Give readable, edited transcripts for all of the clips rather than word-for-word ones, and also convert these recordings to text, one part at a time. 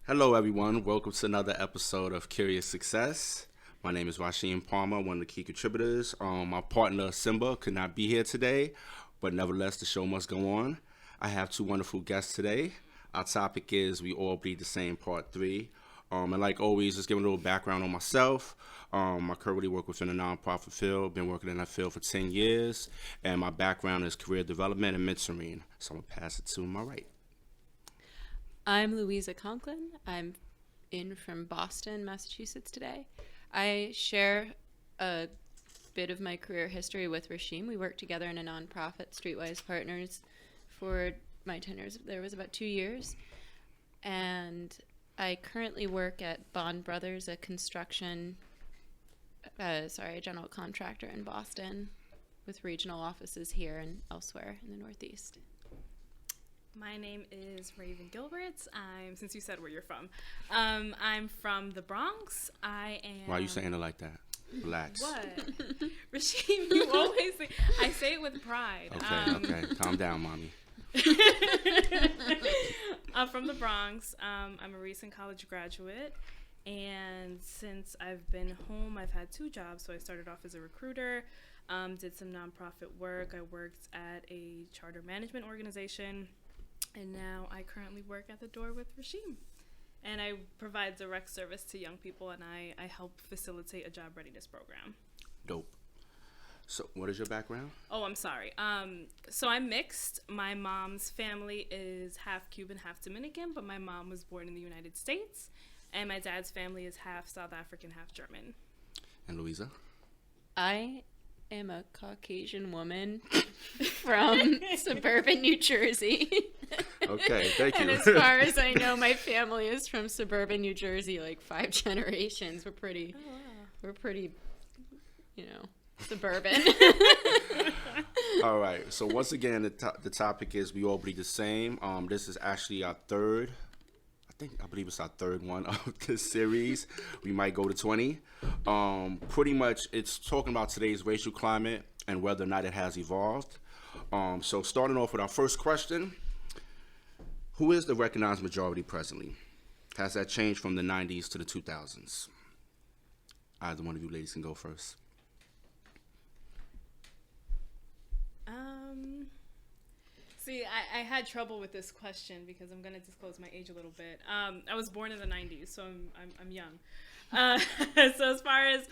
Hello, everyone. Welcome to another episode of Curious Success. My name is Rasheem Palmer, one of the key contributors. My partner Simba could not be here today, but nevertheless, the show must go on. I have two wonderful guests today. Our topic is We All Bleed the Same, Part 3. And like always, just giving a little background on myself. I currently work within the nonprofit field. Been working in that field for 10 years. And my background is career development and mentoring. So I'm going to pass it to my right. I'm Louisa Conklin. I'm in from Boston, Massachusetts today. I share a bit of my career history with Rasheem. We worked together in a nonprofit, Streetwise Partners, for my tenure there was about 2 years. And I currently work at Bond Brothers, a general contractor in Boston with regional offices here and elsewhere in the Northeast. My name is Raven Gilbert. Since you said where you're from, I'm from the Bronx. I am. Why are you saying it like that? Relax. What? Rasheem, you always say. I say it with pride. Okay. Calm down, mommy. I'm from the Bronx. I'm a recent college graduate. And since I've been home, I've had 2 jobs. So I started off as a recruiter, did some nonprofit work. I worked at a charter management organization. And now I currently work at the door with Rasheem. And I provide direct service to young people, and I help facilitate a job readiness program. Dope. So what is your background? Oh, I'm sorry. So I'm mixed. My mom's family is half Cuban, half Dominican, but my mom was born in the United States. And my dad's family is half South African, half German. And Louisa? I am a Caucasian woman from suburban New Jersey. Okay, thank you. And as far as I know, my family is from suburban New Jersey, like 5 generations. We're pretty, suburban. All right. So once again, the topic is We All Bleed the Same. This is actually our third. I believe it's our third one of this series. We might go to 20. Pretty much, it's talking about today's racial climate and whether or not it has evolved. So starting off with our first question. Who is the recognized majority presently? Has that changed from the 90s to the 2000s? Either one of you ladies can go first. See, I had trouble with this question because I'm going to disclose my age a little bit. I was born in the 90s, so I'm young. So as far as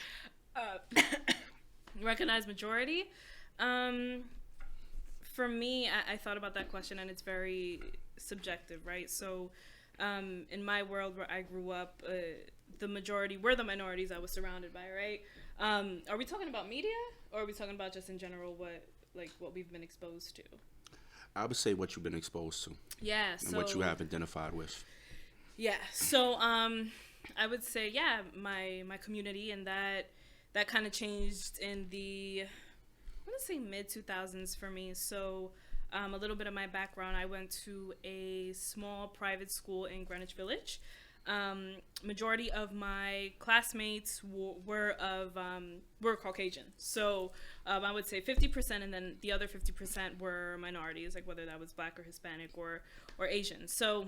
recognized majority, for me, I thought about that question, and it's very subjective, right? So in my world where I grew up, the majority were the minorities I was surrounded by, right? Are we talking about media, or are we talking about just in general what we've been exposed to? I would say what you've been exposed to. Yeah. And what you have identified with. Yeah. So I would say, my community, and that kind of changed in the, I want to say mid-2000s for me. So a little bit of my background, I went to a small private school in Greenwich Village. Majority of my classmates were Caucasian. So I would say 50%, and then the other 50% were minorities, like whether that was Black or Hispanic or Asian. So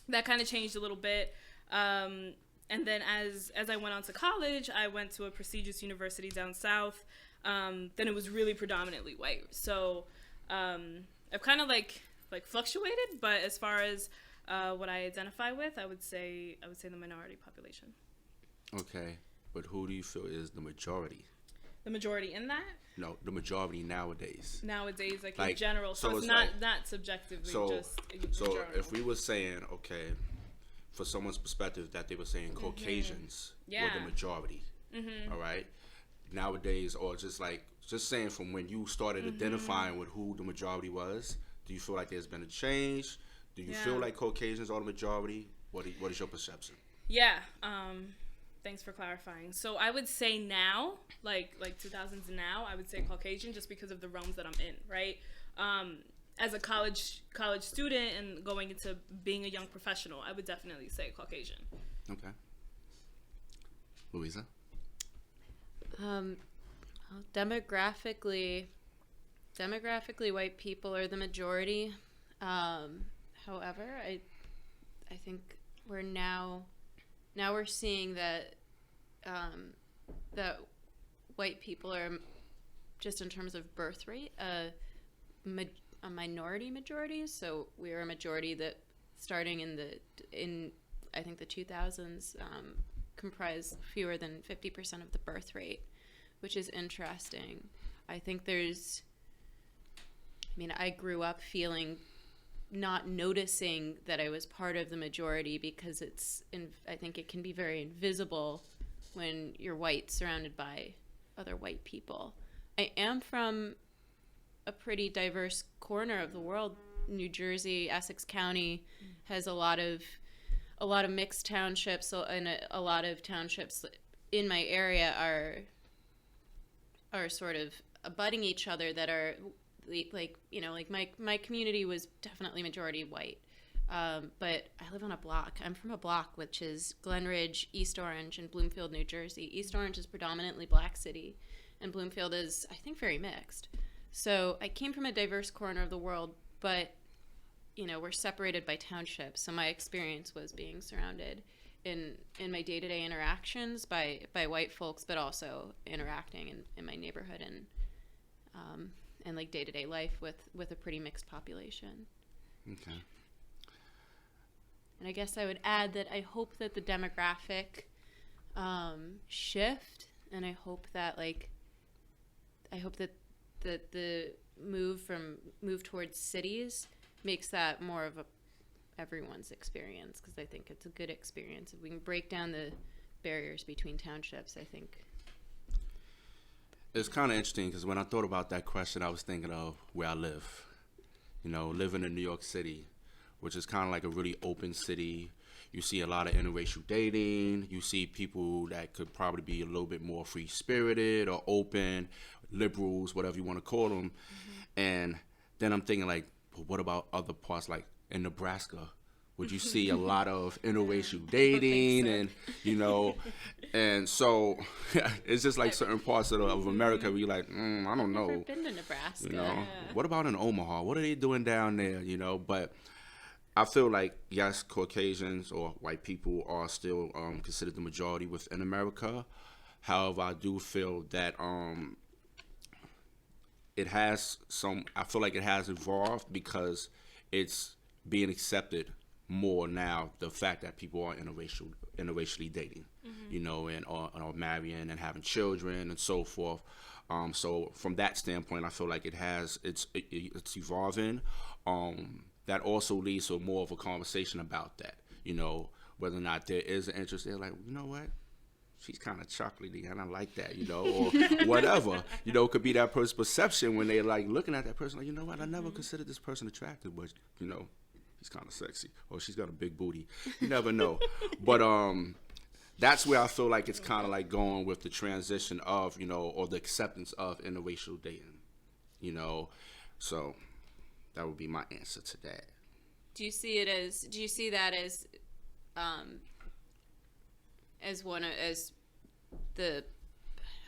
that kind of changed a little bit. And then as I went on to college, I went to a prestigious university down south. Then it was really predominantly white. So I've kind of like fluctuated, but as far as what I identify with, I would say the minority population. Okay, but who do you feel is the majority? The majority in that? No, the majority nowadays. Nowadays, like in general, so it's not subjectively. Just in general. If we were saying, okay, for someone's perspective, that they were saying Caucasians were the majority, all right? Nowadays, or just saying from when you started identifying with who the majority was, do you feel like there's been a change? Do you feel like Caucasians are the majority? What is your perception? Yeah. Thanks for clarifying. So I would say now, like 2000s now, I would say Caucasian just because of the realms that I'm in, right? As a college student and going into being a young professional, I would definitely say Caucasian. Okay. Louisa? Demographically, white people are the majority. However, I think we're now we're seeing that that white people are, just in terms of birth rate, a minority majority. So we're a majority that, starting in I think the 2000s, comprise fewer than 50% of the birth rate, which is interesting. I think I grew up feeling, not noticing that I was part of the majority, because I think it can be very invisible when you're white surrounded by other white people. I am from a pretty diverse corner of the world. New Jersey, Essex County has a lot of mixed townships, and a lot of townships in my area are sort of abutting each other, that are like my community was definitely majority white, but I live on a block. I'm from a block which is Glenridge, East Orange, and Bloomfield, New Jersey. East Orange is predominantly black city, and Bloomfield is, I think, very mixed. So I came from a diverse corner of the world, but we're separated by townships. So my experience was being surrounded in my day-to-day interactions by white folks, but also interacting in my neighborhood and like day-to-day life with a pretty mixed population. Okay. And I guess I would add that I hope that the demographic shift, and I hope that the move towards cities makes that more of everyone's experience, because I think it's a good experience. If we can break down the barriers between townships, I think. It's kind of interesting, because when I thought about that question, I was thinking of where I live. Living in New York City, which is kind of like a really open city. You see a lot of interracial dating. You see people that could probably be a little bit more free-spirited or open, liberals, whatever you want to call them. Mm-hmm. And then I'm thinking, like, what about other parts, like in Nebraska? Would you see a lot of interracial dating? And and so it's just like certain parts of America where you're like, I don't know. I've never been to Nebraska. What about in Omaha? What are they doing down there? But I feel like, yes, Caucasians or white people are still considered the majority within America. However, I do feel that I feel like it has evolved, because it's being accepted more now, the fact that people are interracially dating, mm-hmm. And are marrying and having children and so forth. So from that standpoint, I feel like it's evolving. That also leads to more of a conversation about that, whether or not there is an interest. They're like, you know what? She's kind of chocolatey, and I like that, or whatever. Could be that person's perception when they're like looking at that person, like, you know what? I never considered this person attractive, but he's kind of sexy, or she's got a big booty. You never know. But that's where I feel like it's kind of like going with the transition of, or the acceptance of interracial dating, So that would be my answer to that. Do you see that as the,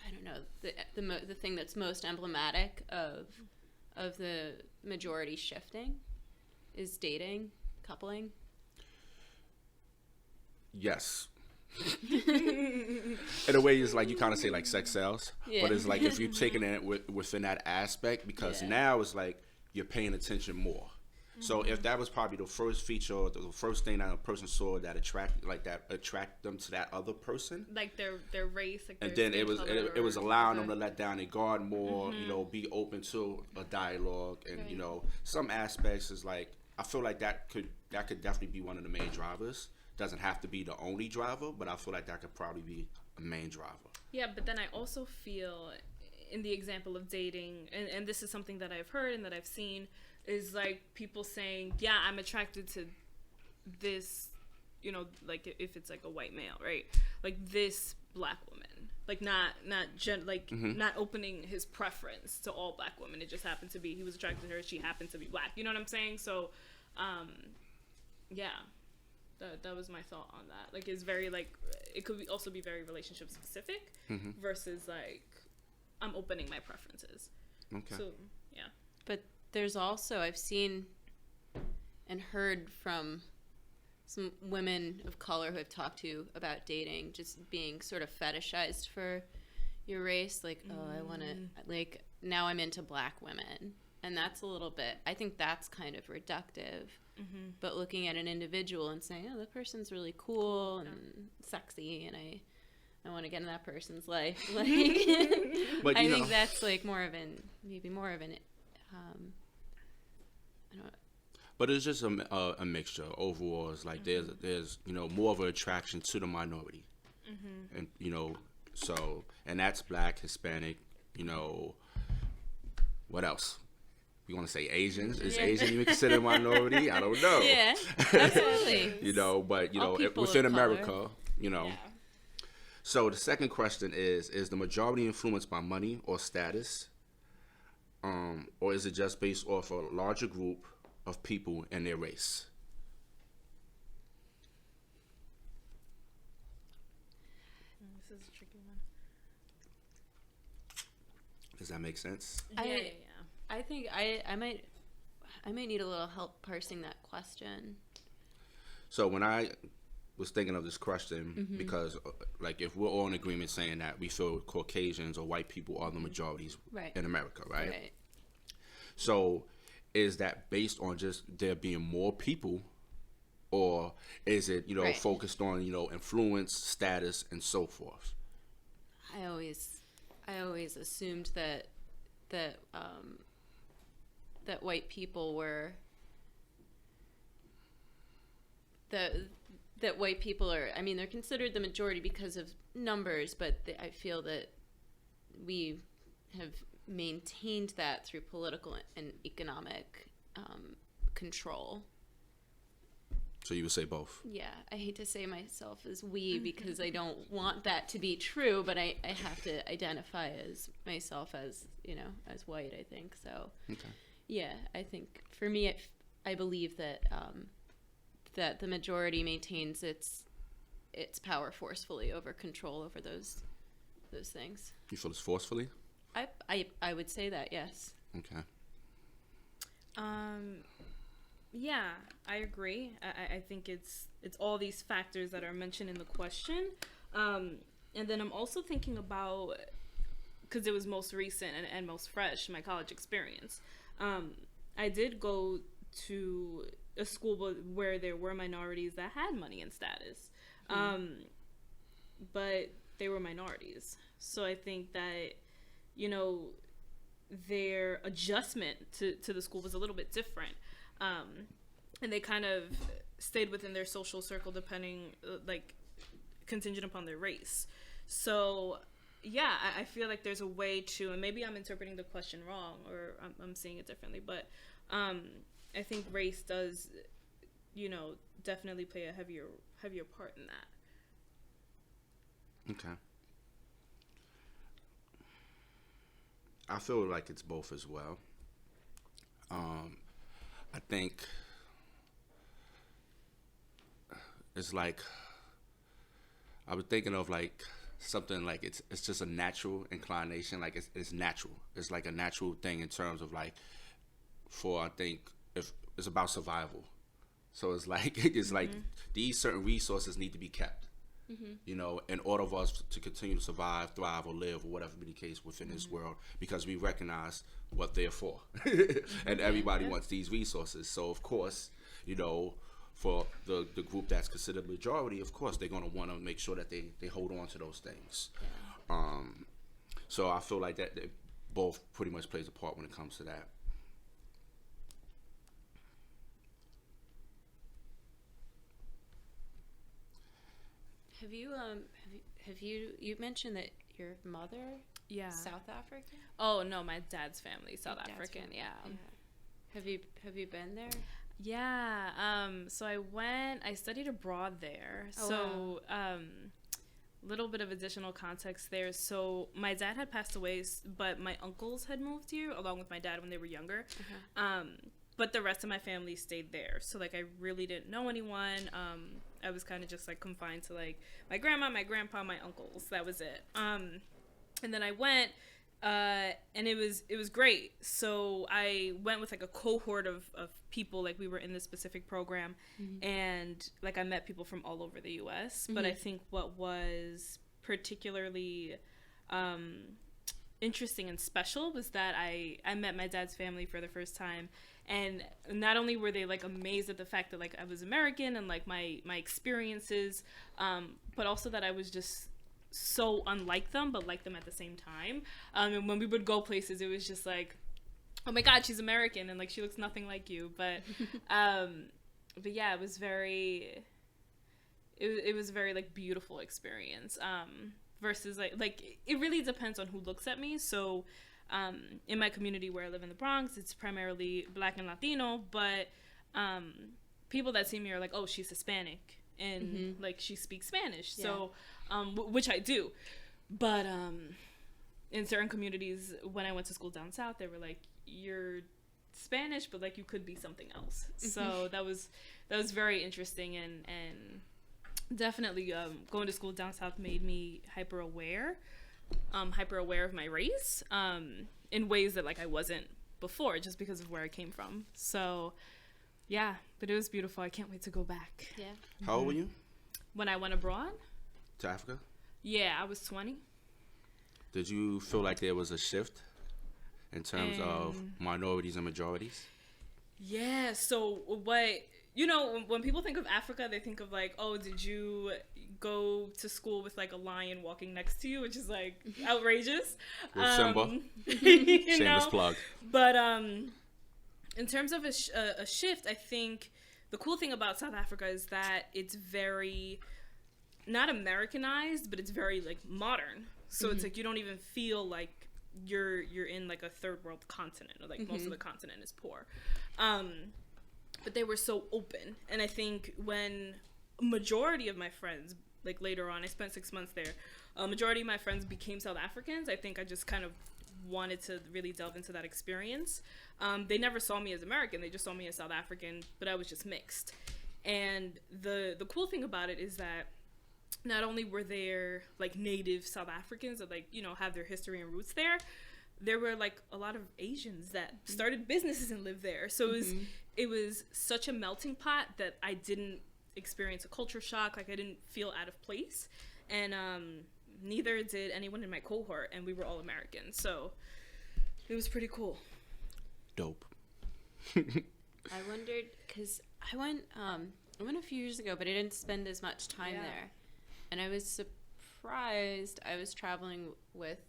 I don't know, the thing that's most emblematic of the majority shifting is dating, coupling? Yes. In a way, it's like you kind of say like sex sells, but it's like if you're taking it within that aspect, because now it's like you're paying attention more. So if that was probably the first feature, or the first thing that a person saw that attract them to that other person, like their race, like and then it was allowing them to let down their guard more, be open to a dialogue, and some aspects is like, I feel like that could definitely be one of the main drivers. Doesn't have to be the only driver, but I feel like that could probably be a main driver. Yeah, but then I also feel, in the example of dating, and this is something that I've heard and that I've seen, is like people saying, yeah, I'm attracted to this, like if it's like a white male, right? Like this black woman, like not opening his preference to all black women. It just happened to be, he was attracted to her, she happened to be black. You know what I'm saying? So, yeah, that was my thought on that. Like, it's very like, it could also be very relationship specific versus like, I'm opening my preferences. Okay. So, yeah. But there's also, I've seen and heard from some women of color who I've talked to about dating just being sort of fetishized for your race. Like, oh, I want to, like, now I'm into black women. And that's a little bit, I think that's kind of reductive. Mm-hmm. But looking at an individual and saying, oh, that person's really cool and sexy, and I want to get in that person's life. Like, but, I think that's like maybe more of an, I don't know. But it's just a mixture. Overall, it's like there's more of an attraction to the minority, and so, and that's Black, Hispanic, what else? We want to say Asians. Is Asian even considered a minority? I don't know. Yeah, absolutely. But people within of America, color. Yeah. So the second question is the majority influenced by money or status, or is it just based off a larger group of people and their race? This is a tricky one. Does that make sense? Yeah. I think I might need a little help parsing that question. So when I was thinking of this question, because like if we're all in agreement saying that we feel Caucasians or white people are the majorities in America, right? So is that based on just there being more people, or is it focused on influence, status, and so forth? I always assumed that white people were that white people are, I mean, they're considered the majority because of numbers, but I feel that we have maintained that through political and economic control. So you would say both? Yeah, I hate to say myself as we because I don't want that to be true, but I have to identify as myself as as white. I think so. Okay. Yeah, I think for me, I believe that that the majority maintains its power forcefully over control over those things. You feel it's forcefully? I would say that, yes. Okay. Yeah, I agree. I think it's all these factors that are mentioned in the question. And then I'm also thinking about, because it was most recent and most fresh, my college experience. I did go to a school where there were minorities that had money and status. But they were minorities. So I think that, their adjustment to the school was a little bit different. And they kind of stayed within their social circle depending, contingent upon their race. So, yeah, I feel like there's a way to, and maybe I'm interpreting the question wrong or I'm seeing it differently, but I think race does, definitely play a heavier part in that. Okay. I feel like it's both as well. I think it's like I was thinking of like something like it's just a natural inclination, like it's natural. It's like a natural thing in terms of like I think if it's about survival. So it's like like these certain resources need to be kept. In order for us to continue to survive, thrive, or live, or whatever be the case within this world, because we recognize what they're for. And everybody wants these resources. So, of course, for the group that's considered majority, of course, they're going to want to make sure that they hold on to those things. Yeah. So I feel like that both pretty much plays a part when it comes to that. Have you mentioned that your mother South African? Oh no, my dad's family South African. Yeah. Have you been there? Yeah. So I studied abroad there. Little bit of additional context there. So my dad had passed away, but my uncles had moved here along with my dad when they were younger. But the rest of my family stayed there. So I really didn't know anyone. I was kind of just confined to my grandma, my grandpa, my uncles. That was it. And then I went, and it was great. So I went with a cohort of people, like we were in this specific program, and like I met people from all over the US. But I think what was particularly interesting and special was that I met my dad's family for the first time, and not only were they like amazed at the fact that like I was American and like my experiences, but also that I was just so unlike them but like them at the same time. And when we would go places, it was just like, oh my god, she's American and like she looks nothing like you. But yeah, it was very like beautiful experience. Versus like it really depends on who looks at me. So in my community where I live in the Bronx, it's primarily Black and Latino, but people that see me are like, oh, she's Hispanic and like she speaks Spanish. Yeah. So which I do, but in certain communities when I went to school down south, they were like, you're Spanish but like you could be something else. So that was very interesting, and definitely going to school down south made me hyper aware of my race in ways that like I wasn't before, just because of where I came from. So yeah, but it was beautiful. I can't wait to go back. Yeah. How old were you when I went abroad? To Africa? Yeah, I was 20. Did you feel like there was a shift in terms of minorities and majorities? Yeah, so what, you know, when people think of Africa, they think of like, oh, did you go to school with like a lion walking next to you, which is like outrageous. With Simba. Shameless plug. But in terms of a shift, I think the cool thing about South Africa is that it's very, not Americanized, but it's very like modern. So it's like you don't even feel like you're in like a third world continent, or like most of the continent is poor. But they were so open, and I think when a majority of my friends, like later on, I spent 6 months there, a majority of my friends became South Africans. I think I just kind of wanted to really delve into that experience. They never saw me as American, they just saw me as South African, but I was just mixed. And the cool thing about it is that not only were there like native South Africans that like, you know, have their history and roots there were like a lot of Asians that started businesses and lived there. So it was such a melting pot that I didn't experience a culture shock. Like I didn't feel out of place, and neither did anyone in my cohort, and we were all American. So it was pretty cool. Dope. I wondered, because I went a few years ago, but I didn't spend as much time there. And I was surprised. I was traveling with,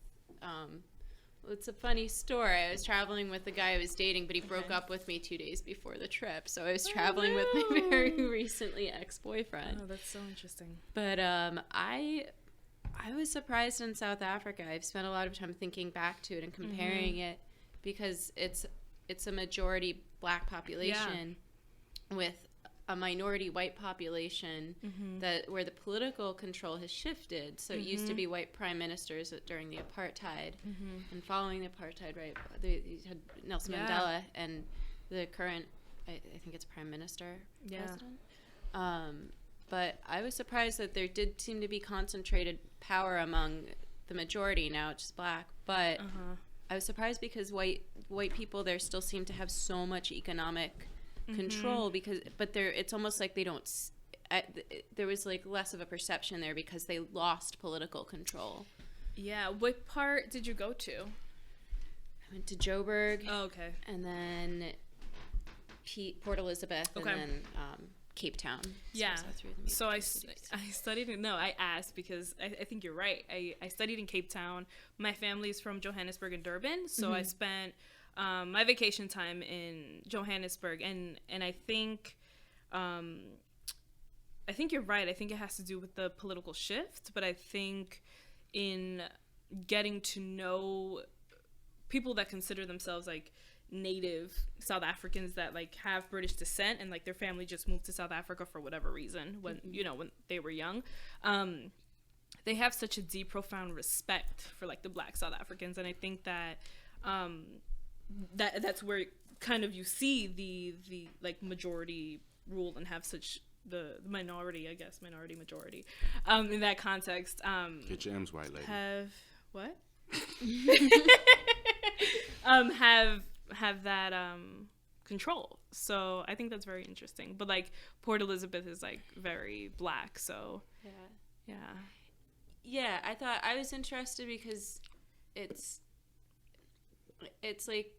it's a funny story. I was traveling with the guy I was dating, but he broke up with me 2 days before the trip. So I was traveling with my very recently ex-boyfriend. Oh, that's so interesting. But I was surprised in South Africa. I've spent a lot of time thinking back to it and comparing it, because it's a majority Black population with a minority white population that where the political control has shifted. So it used to be white prime ministers during the apartheid, and following the apartheid, right? They had Nelson Mandela, and the current, I think it's prime minister, president. But I was surprised that there did seem to be concentrated power among the majority. Now it's just Black, but I was surprised because white people there still seem to have so much economic control, but it's almost like they don't. There was like less of a perception there because they lost political control. Yeah, what part did you go to? I went to Joburg. Oh, okay. And then Port Elizabeth, and then Cape Town. Yeah. So I studied. No, I asked because I think you're right. I studied in Cape Town. My family's from Johannesburg and Durban, so I spent my vacation time in Johannesburg, and I think you're right. I think it has to do with the political shift, but I think in getting to know people that consider themselves like native South Africans that like have British descent and like their family just moved to South Africa for whatever reason when when they were young, they have such a deep, profound respect for like the Black South Africans, and I think that that's where kind of you see the like majority rule and have such the minority, I guess, minority majority in that context. Get your M's right, lady. Have what? have that control. So I think that's very interesting. But like Port Elizabeth is like very black, so yeah. Yeah, I thought I was interested because it's like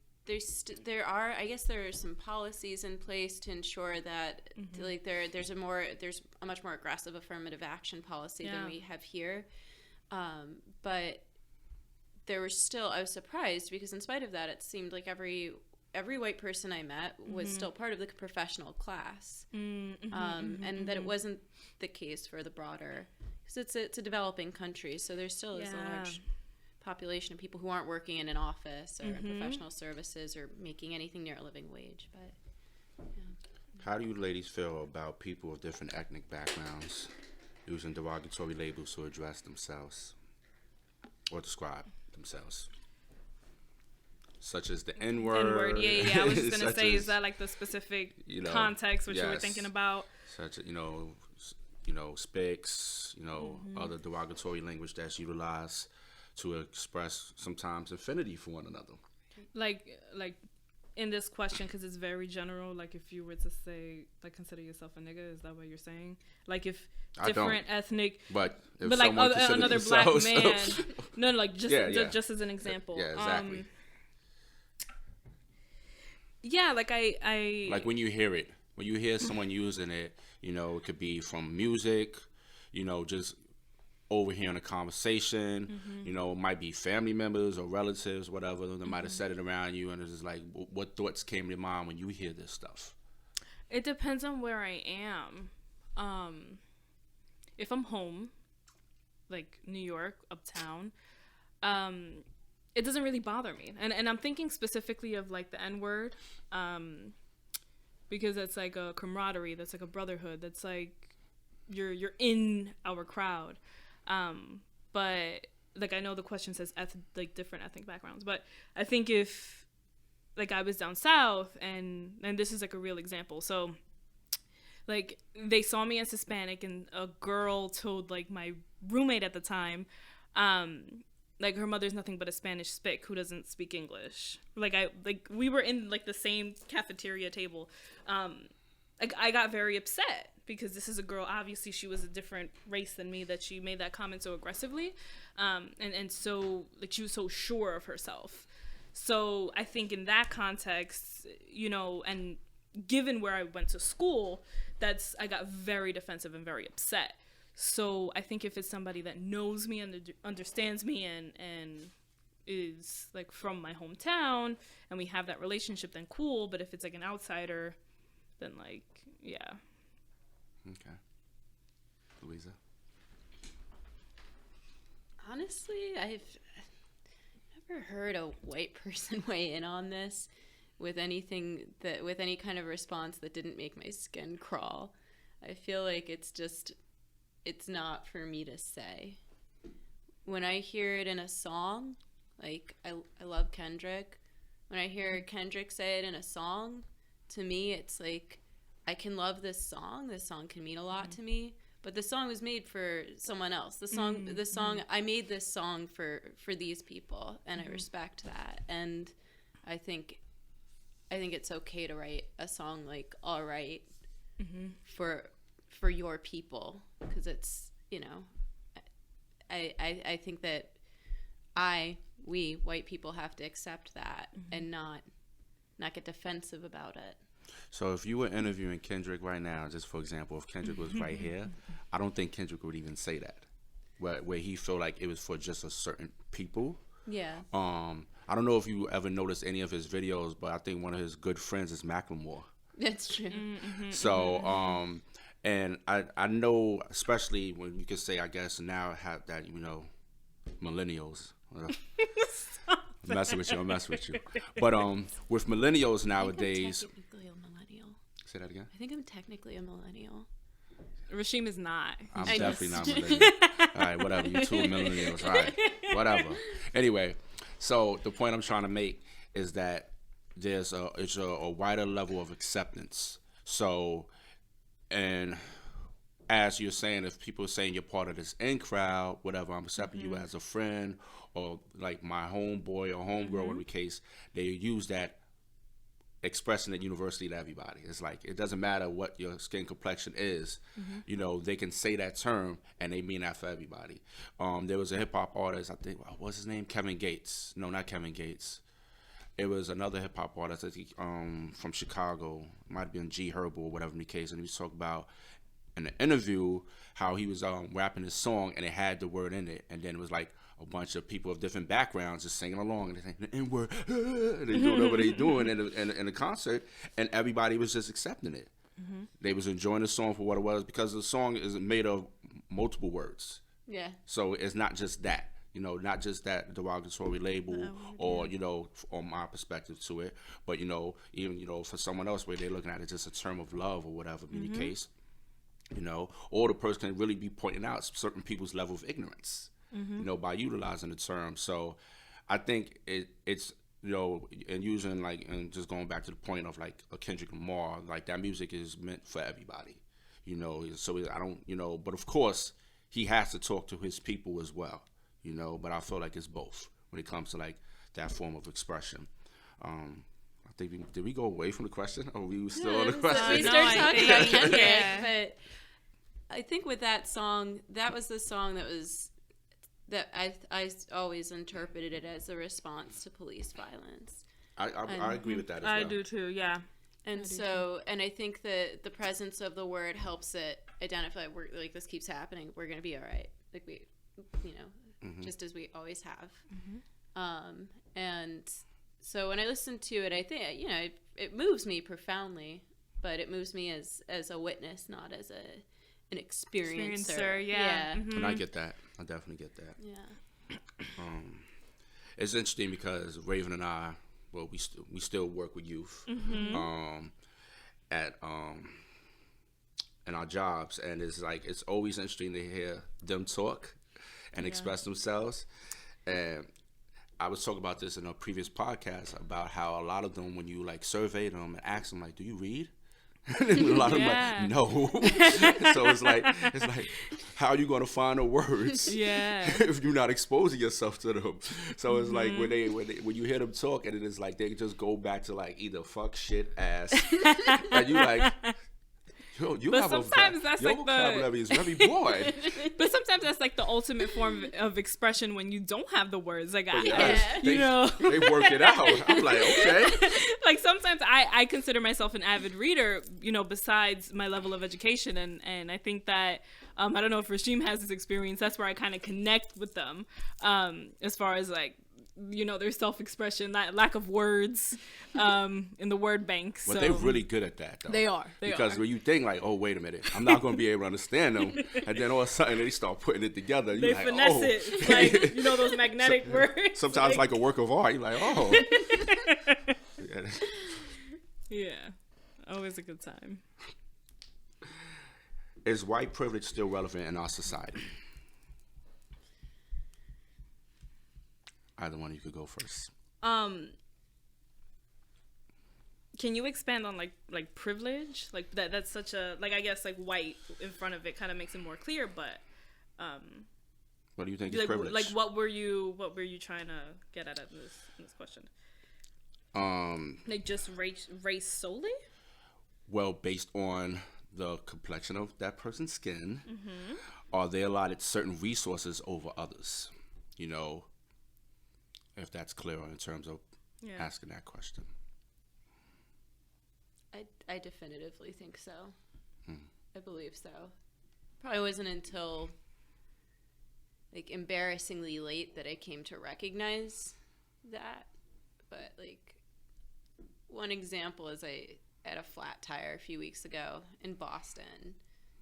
there are, I guess there are some policies in place to ensure that like there's a much more aggressive affirmative action policy than we have here, but there was still, I was surprised because in spite of that, it seemed like every white person I met was still part of the professional class, and that it wasn't the case for the broader, because it's a developing country, so there still is a large population of people who aren't working in an office or in professional services or making anything near a living wage. But how do you ladies feel about people of different ethnic backgrounds using derogatory labels to address themselves or describe themselves? Such as the N-word. N-word, yeah. I was just gonna say, is that like the specific context which you were thinking about? Such as, spics, other derogatory language that's utilized to express sometimes affinity for one another. Like in this question, because it's very general, like if you were to say, like, consider yourself a nigga, is that what you're saying? Like if different ethnic, but like another black man, no, like just as an example. Yeah, exactly. Yeah, like I like when you hear someone using it, it could be from music, just overhearing a conversation, it might be family members or relatives, whatever, they might have said it around you, and it's just like, what thoughts came to mind when you hear this stuff? It depends on where I am. If I'm home, like New York, uptown, it doesn't really bother me. And I'm thinking specifically of like the N-word, because that's like a camaraderie, that's like a brotherhood, that's like you're in our crowd. But like I know the question says like different ethnic backgrounds, but I think if like I was down south and this is like a real example. So like they saw me as Hispanic, and a girl told like my roommate at the time, like her mother's nothing but a Spanish spick who doesn't speak English. Like we were in like the same cafeteria table. Like I got very upset because this is a girl, obviously she was a different race than me, that she made that comment so aggressively. And so like she was so sure of herself. So I think in that context, and given where I went to school, I got very defensive and very upset. So I think if it's somebody that knows me and understands me and is like from my hometown and we have that relationship, then cool. But if it's like an outsider, then like, yeah. Okay. Louisa? Honestly, I've never heard a white person weigh in on this with any kind of response that didn't make my skin crawl. I feel like it's not for me to say. When I hear it in a song, like I love Kendrick. When I hear Kendrick say it in a song, to me it's like, I can love this song. This song can mean a lot to me, but the song was made for someone else. The song, I made this song for these people, and I respect that. And I think it's okay to write a song like "All Right" for your people, because it's, I think that we white people have to accept that and not get defensive about it. So if you were interviewing Kendrick right now, just for example, if Kendrick was right here, I don't think Kendrick would even say that, where he felt like it was for just a certain people. Yeah. I don't know if you ever noticed any of his videos, but I think one of his good friends is Macklemore. That's true. So, and I know, especially when you can say, I guess now have that, millennials. I'm messing with you. But with millennials nowadays. I'm technically a millennial. Say that again? I think I'm technically a millennial. Rasheem is not. I'm definitely not a millennial. All right, whatever. You two are millennials. All right, whatever. Anyway, so the point I'm trying to make is that it's a wider level of acceptance. So, and as you're saying, if people are saying you're part of this in crowd, whatever, I'm accepting you as a friend, or like my homeboy or homegirl in the case, they use that expressing it universally to everybody. It's like it doesn't matter what your skin complexion is. You know, they can say that term and they mean that for everybody. There was a hip hop artist, I think, what's his name? Kevin Gates. No, not Kevin Gates. It was another hip hop artist, I think, from Chicago. Might have been G Herbo or whatever the case. And he was talking about in the interview how he was rapping his song and it had the word in it, and then it was like a bunch of people of different backgrounds just singing along and they saying the N word, they doing whatever they doing in the concert, and everybody was just accepting it. They was enjoying the song for what it was because the song is made of multiple words. Yeah. So it's not just that. You know, not just that derogatory label or, you know, on my perspective to it, but, you know, even, you know, for someone else where they're looking at it just a term of love or whatever be the case, you know, or the person can really be pointing out certain people's level of ignorance, you know, by utilizing the term. So I think it's, you know, and using like, and just going back to the point of like a Kendrick Lamar, like that music is meant for everybody, you know, so I don't, you know, but of course he has to talk to his people as well. You know, but I feel like it's both when it comes to like that form of expression. I think did we go away from the question, or we were still on the question? We started talking about Kendrick, but I think with that song, that was the song that I always interpreted it as a response to police violence. I agree with that as well. I do too, yeah. And so, and I think that the presence of the word helps it identify. We're like, this keeps happening. We're gonna be all right. Like we, you know. Just as we always have. And so when I listen to it, I think, you know, it moves me profoundly, but it moves me as a witness, not as an experiencer. Yeah. And I get that. I definitely get that. Yeah. It's interesting because Raven and I, well, we still work with youth at in our jobs, and it's like it's always interesting to hear them talk and express themselves. And I was talking about this in a previous podcast about how a lot of them, when you like survey them and ask them like, do you read? And a lot of them like, no. So it's like how are you going to find the words if you're not exposing yourself to them? So it's like when you hear them talk, and it is like they just go back to like either fuck, shit, ass, and you like, your vocabulary is very broad. But sometimes that's like the ultimate form of expression when you don't have the words. Like, they work it out. I'm like, okay. Like sometimes I consider myself an avid reader, you know, besides my level of education. And I think that, I don't know if Rasheem has this experience. That's where I kind of connect with them as far as like, you know, their self-expression, that lack of words in the word bank. So. But they're really good at that, though. They are. Because when you think like, oh, wait a minute, I'm not going to be able to understand them, and then all of a sudden they start putting it together. They like, finesse it. It's like, you know, those magnetic words. Sometimes like a work of art. You're like, oh. Yeah. Always a good time. Is white privilege still relevant in our society? Either one, you could go first. Can you expand on like privilege? Like that's such a, like, I guess like white in front of it kind of makes it more clear, but what do you think like, is privilege? Like what were you trying to get at in this question? Like just race solely? Well, based on the complexion of that person's skin, are they allotted certain resources over others? You know, if that's clear in terms of asking that question. I definitively think so. I believe so. Probably wasn't until like embarrassingly late that I came to recognize that. But like one example is I had a flat tire a few weeks ago in Boston.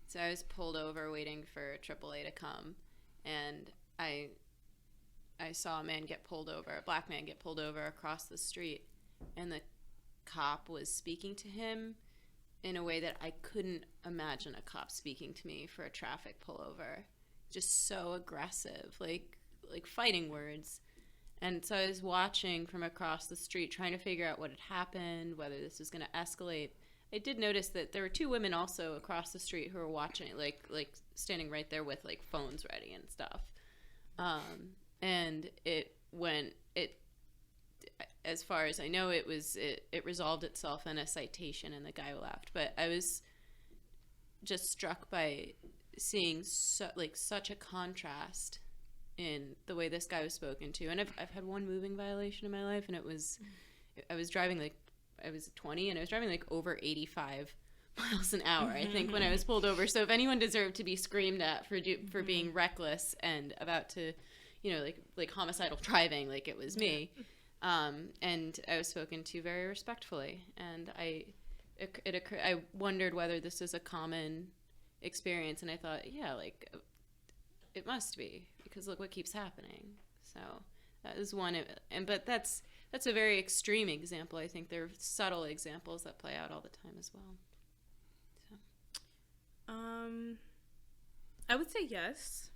So I was pulled over waiting for AAA to come, and I saw a black man get pulled over across the street, and the cop was speaking to him in a way that I couldn't imagine a cop speaking to me for a traffic pullover. Just so aggressive, like fighting words. And so I was watching from across the street, trying to figure out what had happened, whether this was going to escalate. I did notice that there were two women also across the street who were watching, like standing right there with like phones ready and stuff. And it as far as I know, it resolved itself in a citation, and the guy left. But I was just struck by seeing such a contrast in the way this guy was spoken to. And I've had one moving violation in my life, and I was driving I was 20, and I was driving over 85 miles an hour, I think, when I was pulled over. So if anyone deserved to be screamed at for being reckless and about to, like homicidal driving, it was me. And I was spoken to very respectfully, and I wondered whether this is a common experience, and I thought, it must be, because look what keeps happening. So that is one, but that's a very extreme example. I think there are subtle examples that play out all the time as well. So. I would say yes,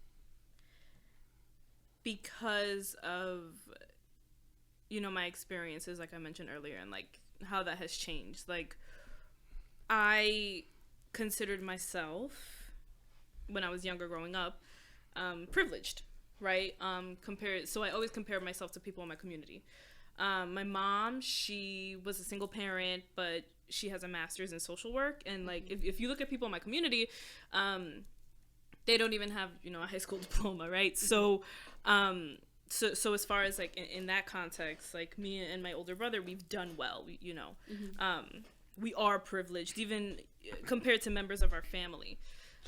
because of my experiences, like I mentioned earlier, and how that has changed. I considered myself, when I was younger growing up, privileged, right? So I always compared myself to people in my community. My mom, she was a single parent, but she has a master's in social work. And if you look at people in my community, they don't even have, a high school diploma, right? So as far as in that context, me and my older brother, we've done well, we are privileged, even compared to members of our family.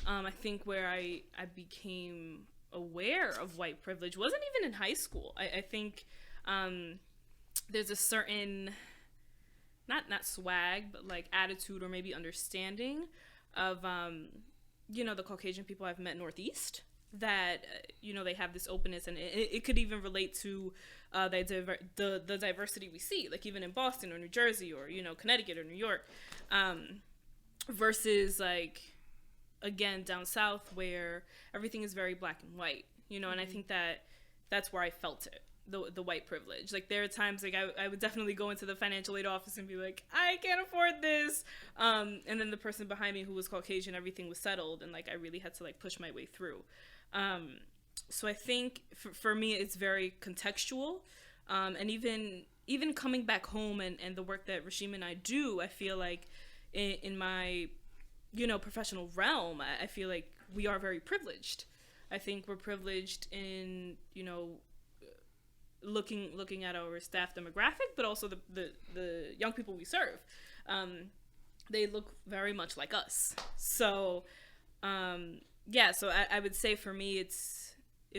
I think where I became aware of white privilege wasn't even in high school. I think there's a certain, not swag, but attitude or maybe understanding of, the Caucasian people I've met Northeast, that, they have this openness, and it could even relate to the diversity we see, even in Boston or New Jersey or, Connecticut or New York, versus again, down south, where everything is very black and white, and I think that's where I felt it, the white privilege. There are times I would definitely go into the financial aid office and be like, I can't afford this, and then the person behind me who was Caucasian, everything was settled, and I really had to push my way through. So I think for me, it's very contextual, and even coming back home and the work that Rasheem and I do, I feel in my professional realm, I feel we are very privileged. I think we're privileged in looking at our staff demographic, but also the young people we serve. They look very much like us. So so I would say for me it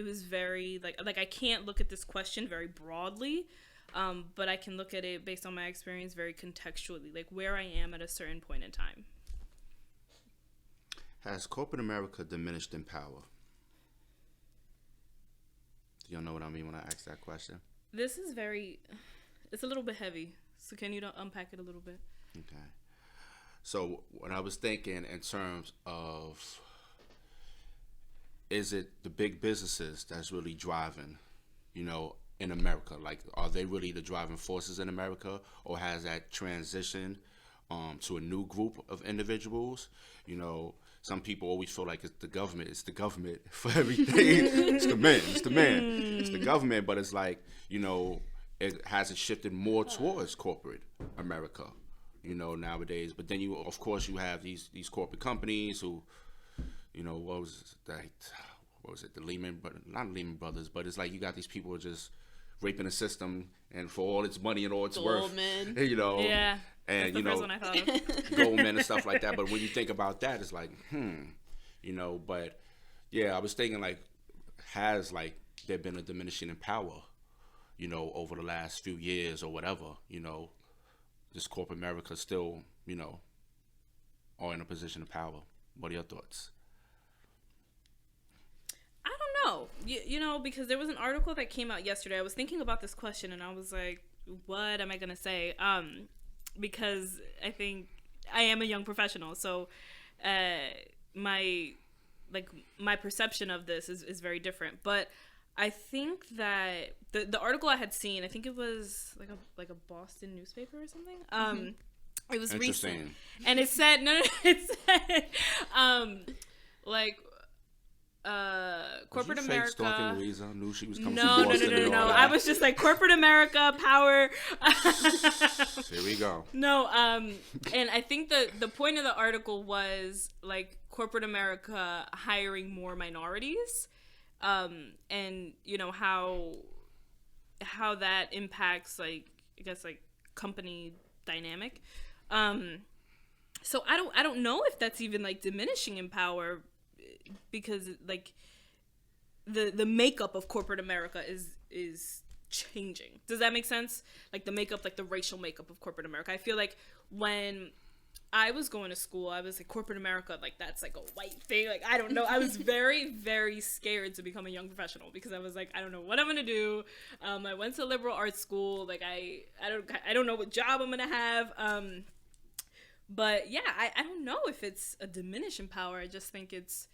was very I can't look at this question very broadly, but I can look at it based on my experience very contextually, where I am at a certain point in time. Has corporate America diminished in power? Do y'all know what I mean when I ask that question? This is it's a little bit heavy, so can you unpack it a little bit? Okay. So when I was thinking in terms of, is it the big businesses that's really driving, in America? Are they really the driving forces in America, or has that transitioned to a new group of individuals? Some people always feel like it's the government for everything. It's the government, but it's it hasn't shifted more towards corporate America, nowadays. But then you have these corporate companies who, what was it, not Lehman Brothers, but it's you got these people who are just raping the system, and for all its money and all its Goldman. worth, Yeah. And that's the first one I thought of. Goldman and stuff like that. But when you think about that, it's but yeah, I was thinking has there been a diminishing in power, over the last few years or whatever, this corporate America still, are in a position of power. What are your thoughts? I don't know, because there was an article that came out yesterday. I was thinking about this question and I was like, what am I going to say? Because I think I am a young professional. So, my perception of this is very different, but I think that the article I had seen, I think it was like a Boston newspaper or something. It was recent, and it said it said corporate was you America. Fake stalking Louisa? I knew she was coming No, from no, Boston no, no, and no, all no. that. I was just like corporate America power. Here we go. No, and I think the point of the article was like corporate America hiring more minorities, and you know how that impacts like I guess like company dynamic. So I don't know if that's even like diminishing in power, because like the makeup of corporate America is changing. Does that make sense? Like the makeup, like the racial makeup of corporate America. I feel like when I was going to school, I was like corporate America, like that's like a white thing. Like I don't know. I was very, very scared to become a young professional because I was like, I don't know what I'm gonna do. I went to liberal arts school. Like I don't know what job I'm gonna have. But yeah, I don't know if it's a diminishing power. I just think it's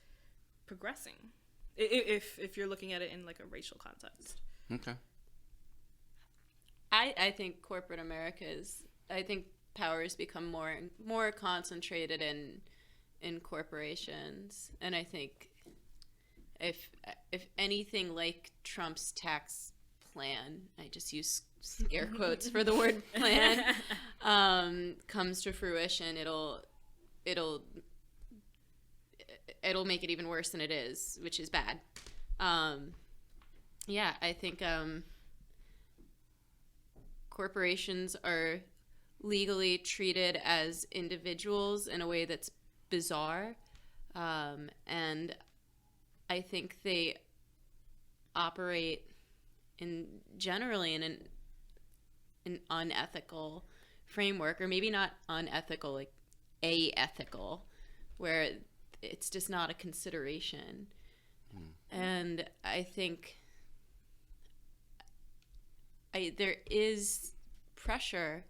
progressing. If you're looking at it in like a racial context. Okay. I think corporate America I think power has become more concentrated in corporations, and I think if anything like Trump's tax plan, I just use air quotes for the word plan, comes to fruition, it'll make it even worse than it is, which is bad. Yeah, I think corporations are legally treated as individuals in a way that's bizarre, and I think they operate generally in an unethical framework, or maybe not unethical, like aethical, where it's just not a consideration. And I think there is pressure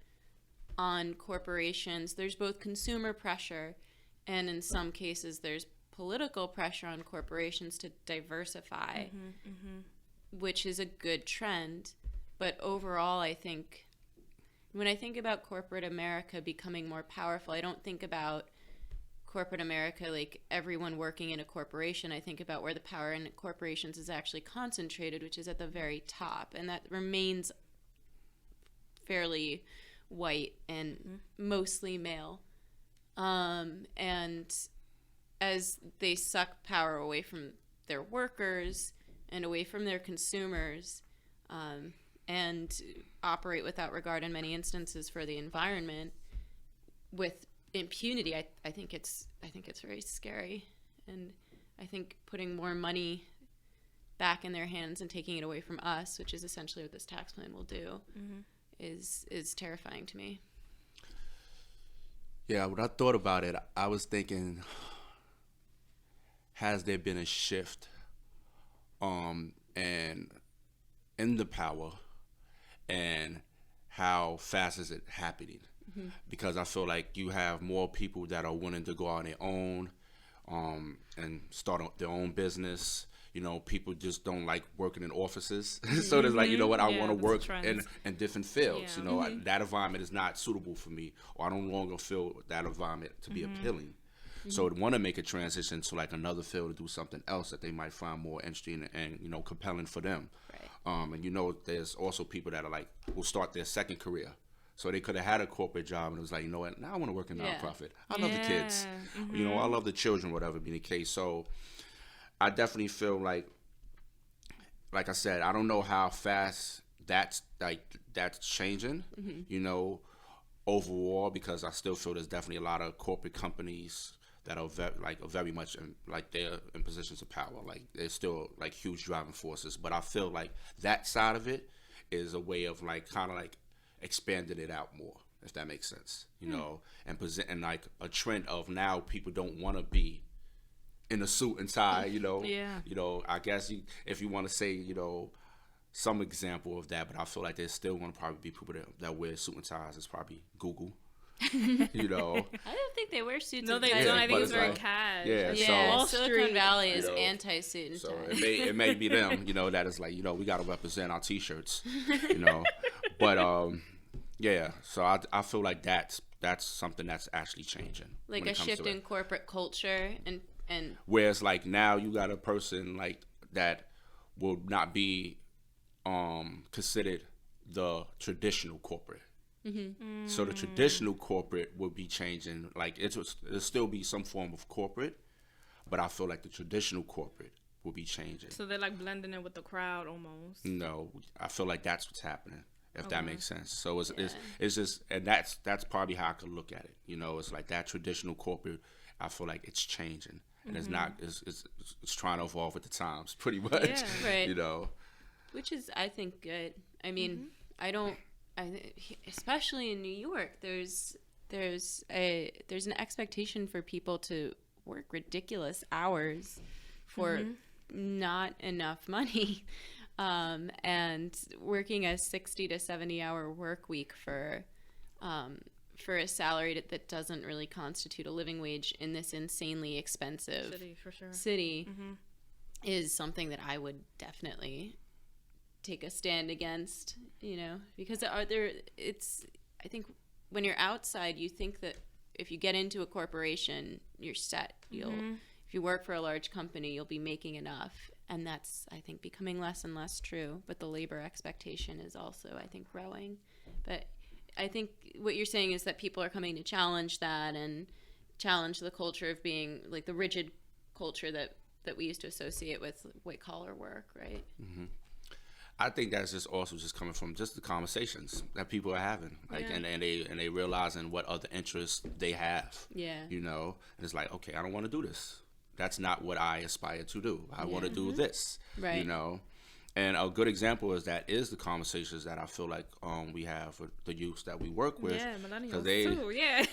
on corporations. There's both consumer pressure, and in some cases there's political pressure on corporations to diversify, which is a good trend. But overall, I think when I think about corporate America becoming more powerful, I don't think about corporate America like everyone working in a corporation. I think about where the power in corporations is actually concentrated, which is at the very top, and that remains fairly white and mostly male. And as they suck power away from their workers and away from their consumers, and operate without regard in many instances for the environment with impunity, I think it's very scary. And I think putting more money back in their hands and taking it away from us, which is essentially what this tax plan will do, is terrifying to me. Yeah, when I thought about it, I was thinking, has there been a shift and in the power, and how fast is it happening? Because I feel like you have more people that are willing to go out on their own and start their own business. You know, people just don't like working in offices. So there's like, you know what, I want to work in different fields. Yeah. You know, that environment is not suitable for me, or I no longer feel that environment to be appealing. So I'd want to make a transition to like another field to do something else that they might find more interesting and you know, compelling for them. Right. And you know, there's also people that are like, will start their second career. So they could have had a corporate job and it was like, you know what, now I want to work in nonprofit. I love the kids. You know, I love the children, whatever be the case. So I definitely feel like I said, I don't know how fast that's changing, you know, overall, because I still feel there's definitely a lot of corporate companies that are very much they're in positions of power. Like they're still like huge driving forces. But I feel like that side of it is a way of like kind of like expanding it out more, if that makes sense, you know, and presenting like a trend of now people don't want to be in a suit and tie, you know. You know, I guess if you want to say, you know, some example of that, but I feel like there's still going to probably be people that wear suit and ties. It's probably Google. You know, I don't think they wear suits. No, and they ties. don't. I think but it's it's very like- cash. Yeah, so Silicon Valley is You know, anti-suit and so tie. it may be them, you know, that is like, you know, we got to represent our t-shirts, you know, but yeah, so I feel like that's something that's actually changing, Like when a it comes shift to in it. corporate culture And Whereas like now you got a person like that will not be considered the traditional corporate. So the traditional corporate will be changing. Like it'll still be some form of corporate, but I feel like the traditional corporate will be changing. So they're like blending in with the crowd almost. No, I feel like that's what's happening. If that makes sense. So Yeah. it's just, and that's probably how I could look at it. You know, it's like that traditional corporate. I feel like it's changing, and it's not. It's trying to evolve with the times, pretty much. Yeah. Right. You know. which is, I think, good. I mean, especially in New York, there's an expectation for people to work ridiculous hours for not enough money, and working a 60 to 70 hour work week for a salary that doesn't really constitute a living wage in this insanely expensive City, for sure. city is something that I would definitely take a stand against, because I think when you're outside, you think that if you get into a corporation, you're set. If you work for a large company, you'll be making enough. And that's, I think, becoming less and less true. But the labor expectation is also, I think, growing. But I think what you're saying is that people are coming to challenge that and challenge the culture of being like the rigid culture that we used to associate with white collar work, right? I think that's just also just coming from just the conversations that people are having, like, Yeah. and they realizing what other interests they have. Yeah. And it's like, okay, I don't want to do this. That's not what I aspire to do. I want to do this. Right. And a good example is the conversations that I feel like we have with the youth that we work with. Yeah, millennials they, too. Yeah,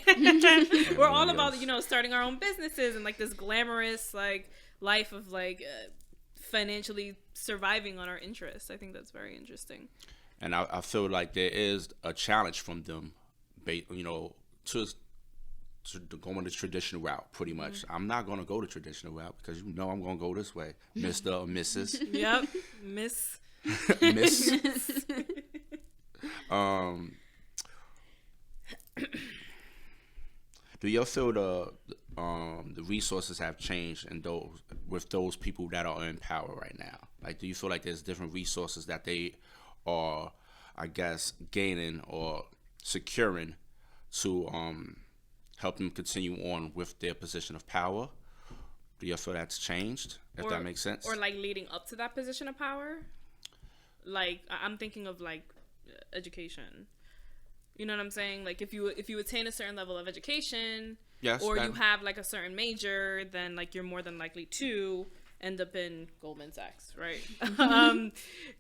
we're all about starting our own businesses and like this glamorous like life of like financially surviving on our interests. I think that's very interesting. And I feel like there is a challenge from them, to going the traditional route, pretty much. I'm not going to go the traditional route because I'm going to go this way, Mr. or Mrs. Yep, Miss. Miss. Do you feel the resources have changed with those people that are in power right now? Like, do you feel like there's different resources that they are, I guess, gaining or securing to help them continue on with their position of power? Do you feel that's changed? If that makes sense. Or like leading up to that position of power. Like I'm thinking of like education. You know what I'm saying? Like if you attain a certain level of education, yes, or you have like a certain major, then like you're more than likely to end up in Goldman Sachs, right?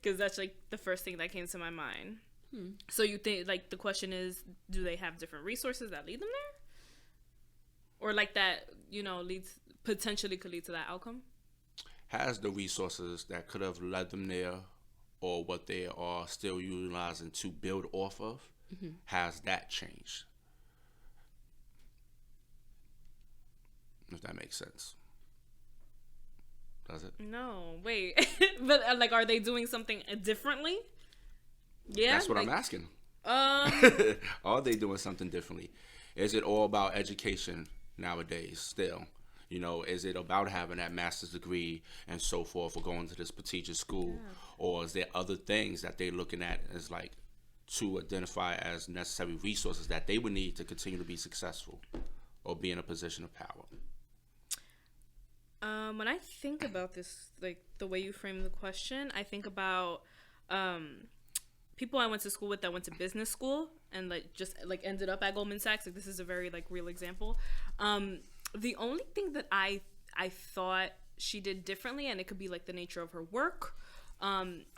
Because that's like the first thing that came to my mind. So you think like the question is, do they have different resources that lead them there? Or like that, potentially could lead to that outcome? Has the resources that could have led them there, or what they are still utilizing to build off of, has that changed? If that makes sense. Does it? No, wait. But like, are they doing something differently? Yeah, that's what I'm asking. Are they doing something differently? Is it all about education nowadays still? Is it about having that master's degree and so forth, or going to this prestigious school? Or is there other things that they're looking at as like to identify as necessary resources that they would need to continue to be successful or be in a position of power? When I think about this, like the way you frame the question, I think about people I went to school with that went to business school and like just like ended up at Goldman Sachs. Like this is a very like real example. The only thing that I thought she did differently, and it could be like the nature of her work,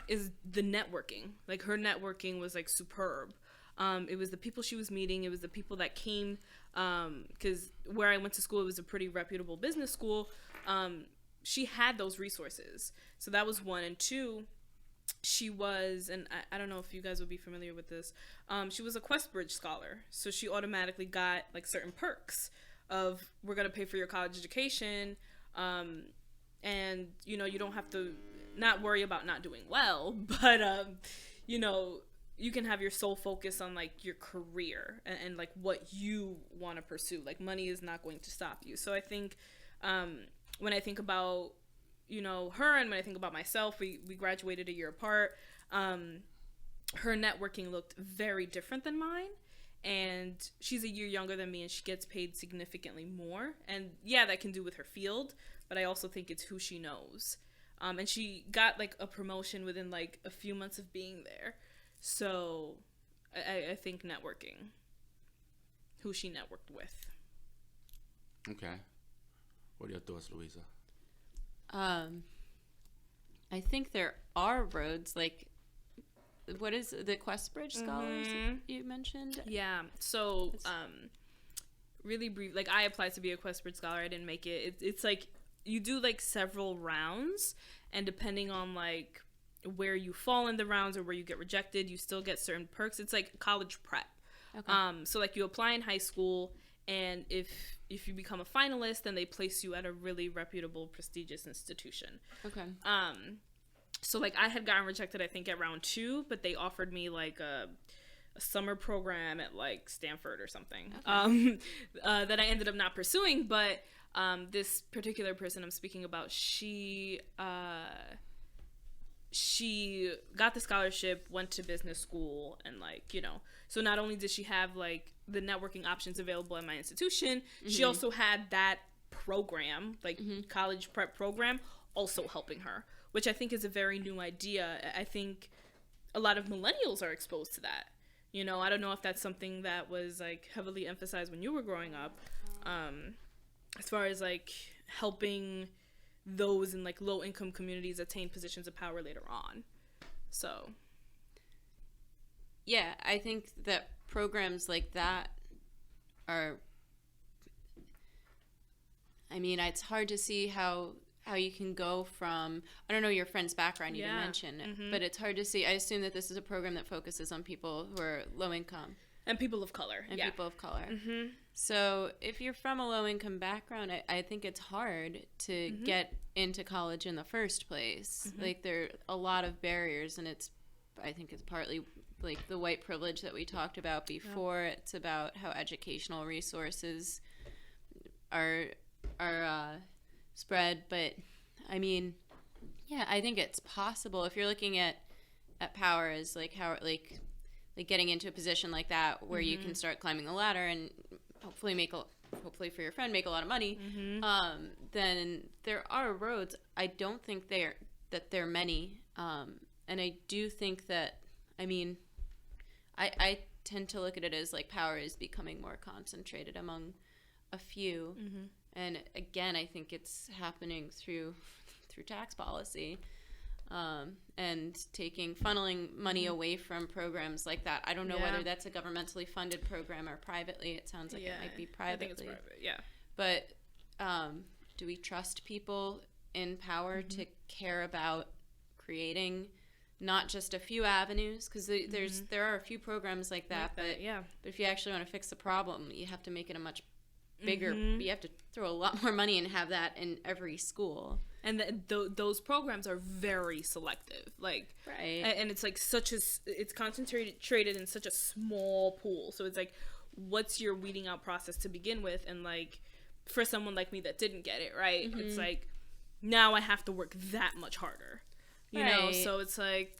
is the networking. Like her networking was like superb. It was the people she was meeting. It was the people that came, because where I went to school, it was a pretty reputable business school. She had those resources. So that was one. And two, she was, and I don't know if you guys would be familiar with this, she was a Questbridge scholar. So she automatically got like certain perks of, we're going to pay for your college education, and you don't have to not worry about not doing well, but you can have your sole focus on like your career and like what you want to pursue. Like money is not going to stop you. So I think when I think about, her, and when I think about myself, we graduated a year apart. Her networking looked very different than mine. And she's a year younger than me, and she gets paid significantly more. And yeah, that can do with her field, but I also think it's who she knows. And she got like a promotion within like a few months of being there. So I think networking, who she networked with. Okay. What are your thoughts, Louisa? I think there are roads, like, what is the Questbridge Scholars you mentioned? Yeah. So, really brief. Like, I applied to be a Questbridge Scholar. I didn't make it. It's like you do like several rounds, and depending on like where you fall in the rounds or where you get rejected, you still get certain perks. It's like college prep. Okay. So like you apply in high school, and if you become a finalist, then they place you at a really reputable, prestigious institution. Okay. So like I had gotten rejected, I think, at round 2, but they offered me like a summer program at like Stanford or something. Okay. That I ended up not pursuing. But this particular person I'm speaking about, she got the scholarship, went to business school, and like, so not only did she have like the networking options available at my institution, she also had that program, like college prep program, also helping her, which I think is a very new idea. I think a lot of millennials are exposed to that. I don't know if that's something that was like heavily emphasized when you were growing up, as far as like helping those in like low income communities attain positions of power later on. So yeah, I think that programs like that are, I mean, it's hard to see how you can go from, I don't know your friend's background, you didn't mention, but it's hard to see. I assume that this is a program that focuses on people who are low income. And people of color. And people of color. So if you're from a low income background, I think it's hard to get into college in the first place. Like there are a lot of barriers, and I think it's partly like the white privilege that we talked about before. Yep. It's about how educational resources are spread. But I mean, yeah, I think it's possible if you're looking at power as like how like getting into a position like that where you can start climbing the ladder and hopefully for your friend make a lot of money. Then there are roads. I don't think there are many, and I do think that, I mean, I tend to look at it as like power is becoming more concentrated among a few. And again, I think it's happening through tax policy, and funneling money away from programs like that. I don't know whether that's a governmentally funded program or privately. It sounds like it might be privately. I think it's private, yeah. But do we trust people in power to care about creating not just a few avenues? Because there are a few programs like that, but if you actually want to fix the problem, you have to make it a much bigger. You have to throw a lot more money and have that in every school. And those programs are very selective, like, right. And it's like it's concentrated in such a small pool. So it's like, what's your weeding out process to begin with? And like, for someone like me that didn't get it right, it's like, now I have to work that much harder, you know. So it's like,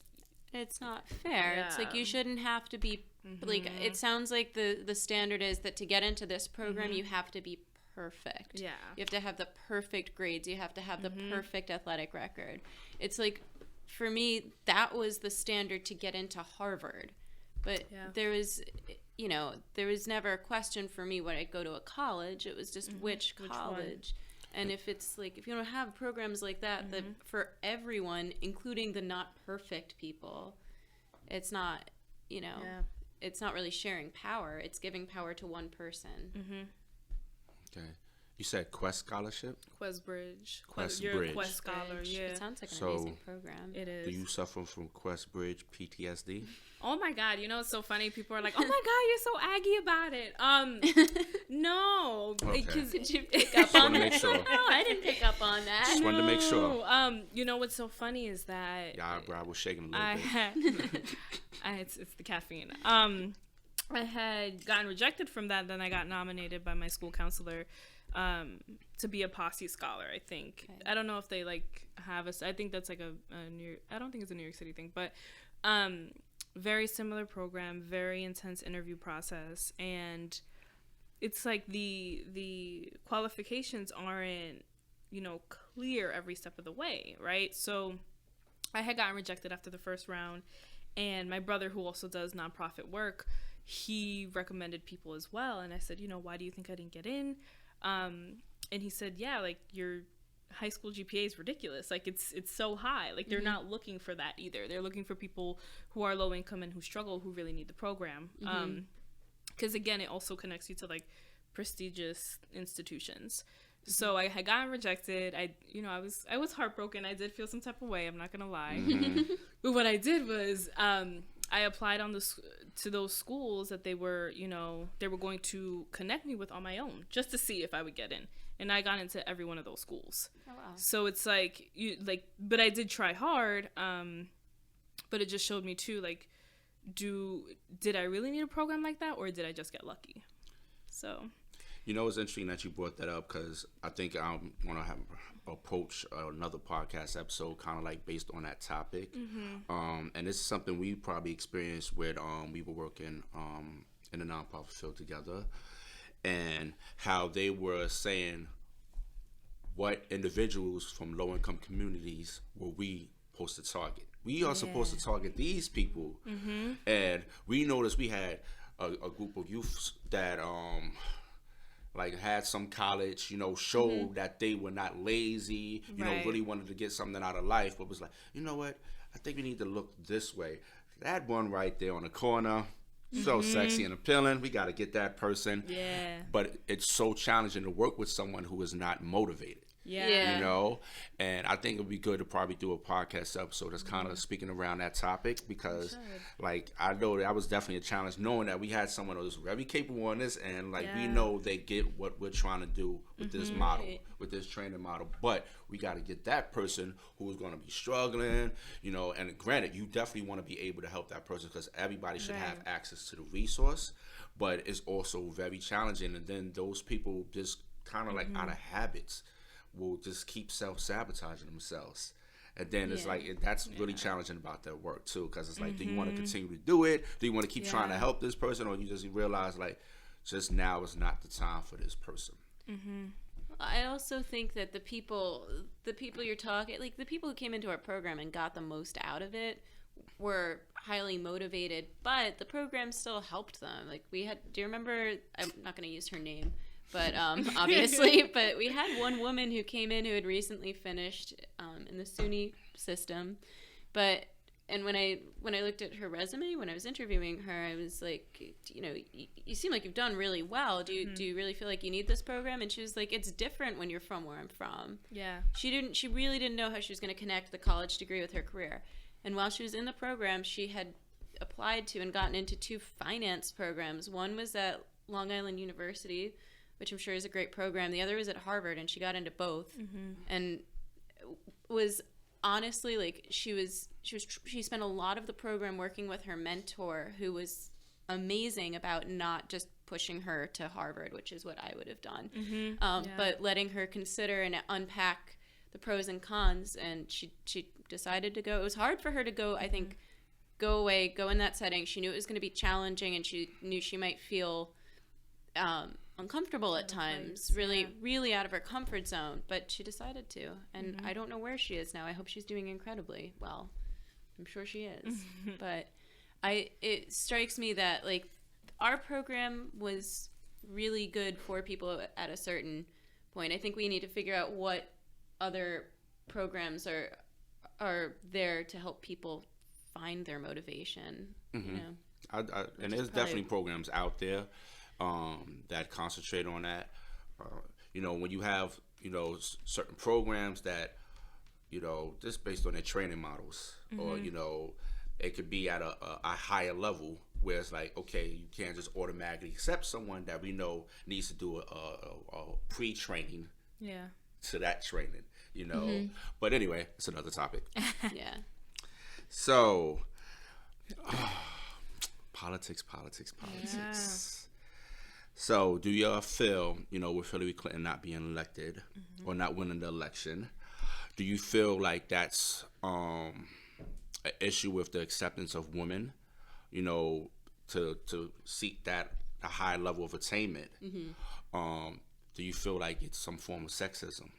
it's not fair. Yeah. It's like you shouldn't have to be like. It sounds like the standard is that to get into this program, you have to be perfect. Yeah. You have to have the perfect grades. You have to have the perfect athletic record. It's like, for me, that was the standard to get into Harvard. But there was never a question for me when I go to a college. It was just which college. And if it's like, if you don't have programs like that, that for everyone, including the not perfect people, it's not, it's not really sharing power. It's giving power to one person. Okay. You said Quest Scholarship? Questbridge. You're a Quest Scholar, yeah. It sounds like an amazing program. It is. Do you suffer from Questbridge PTSD? Oh my God, it's so funny. People are like, oh my God, you're so aggy about it. No. Okay. Did you pick up on that? Sure. No, I didn't pick up on that. Just wanted to make sure. What's so funny is that... Yeah, I was shaking a little bit. It's the caffeine. I had gotten rejected from that. Then I got nominated by my school counselor to be a posse scholar, I think. Okay. I don't know if they like have a, I think that's like a I don't think it's a New York City thing, but very similar program, very intense interview process, and it's like the qualifications aren't, clear every step of the way, right? So I had gotten rejected after the first round, and my brother, who also does nonprofit work, he recommended people as well, and I said, why do you think I didn't get in? And he said, yeah, like your high school GPA is ridiculous. Like it's so high. Like they're not looking for that either. They're looking for people who are low income and who struggle, who really need the program. Because again, it also connects you to like prestigious institutions. So I had gotten rejected. I was heartbroken. I did feel some type of way. I'm not gonna lie. But what I did was I applied to those schools that they were going to connect me with on my own, just to see if I would get in. And I got into every one of those schools. Oh, wow. So it's but I did try hard. But it just showed me too, like, did I really need a program like that, or did I just get lucky? So. It's interesting that you brought that up, because I think I want to have approach another podcast episode kind of like based on that topic. And this is something we probably experienced when we were working in the nonprofit field together, and how they were saying what individuals from low-income communities were we supposed to target. We are supposed to target these people. And we noticed we had a group of youths that like had some college, showed that they were not lazy, really wanted to get something out of life, but was like, you know what, I think we need to look this way. That one right there on the corner, so sexy and appealing, we got to get that person. Yeah. But it's so challenging to work with someone who is not motivated. Yeah. And I think it would be good to probably do a podcast episode that's kind of speaking around that topic, because like I know that was definitely a challenge, knowing that we had someone who was very capable on this, and like we know they get what we're trying to do with this model, with this training model, but we got to get that person who's going to be struggling, and granted, you definitely want to be able to help that person, because everybody should have access to the resource, but it's also very challenging. And then those people just kind of like out of habits will just keep self-sabotaging themselves, and then it's like that's really challenging about their work too, because it's like, do you want to continue to do it, do you want to keep trying to help this person, or you just realize like just now is not the time for this person? I also think that the people you're talking, like the people who came into our program and got the most out of it were highly motivated, but the program still helped them. Like do you remember, I'm not going to use her name, but obviously, but we had one woman who came in who had recently finished in the SUNY system, and when I looked at her resume when I was interviewing her, I was like, you seem like you've done really well. Do you really feel like you need this program? And she was like, it's different when you're from where I'm from. Yeah. She really didn't know how she was going to connect the college degree with her career. And while she was in the program, she had applied to and gotten into 2 finance programs. One was at Long Island University, which I'm sure is a great program. The other was at Harvard, and she got into both, and was honestly like she spent a lot of the program working with her mentor, who was amazing about not just pushing her to Harvard, which is what I would have done, but letting her consider and unpack the pros and cons. And she decided to go. It was hard for her to go, I think, go in that setting. She knew it was going to be challenging, and she knew she might feel uncomfortable at times, really out of her comfort zone, but she decided to, and I don't know where she is now. I hope she's doing incredibly well. I'm sure she is. But it strikes me that like our program was really good for people at a certain point. I think we need to figure out what other programs are there to help people find their motivation. And there's definitely programs out there that concentrate on that. When you have certain programs that just based on their training models, or it could be at a higher level, where it's like, okay, you can't just automatically accept someone that we know needs to do a pre-training to that training, But anyway, it's another topic. So politics. So, do you feel, with Hillary Clinton not being elected or not winning the election, do you feel like that's an issue with the acceptance of women, to seek that a high level of attainment? Do you feel like it's some form of sexism?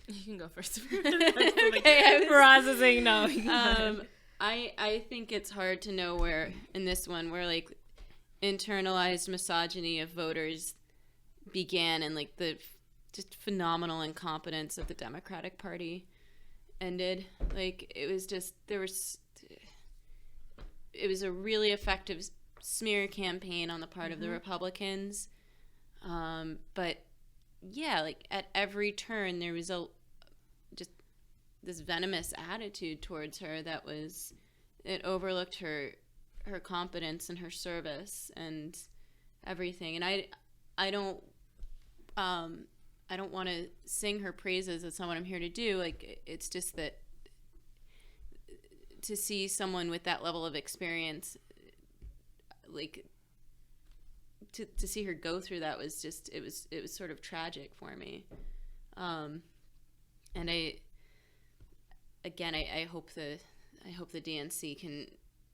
You can go first. Okay, Faraz saying no. I think it's hard to know where in this one where like internalized misogyny of voters began and like the just phenomenal incompetence of the Democratic Party ended. Like it was just it was a really effective smear campaign on the part of the Republicans, but yeah, like at every turn there was just this venomous attitude towards her that it overlooked her competence and her service and everything. And I don't want to sing her praises. That's not what I'm here to do. Like it's just that to see someone with that level of experience, like to see her go through that was just it was sort of tragic for me. And I hope the DNC can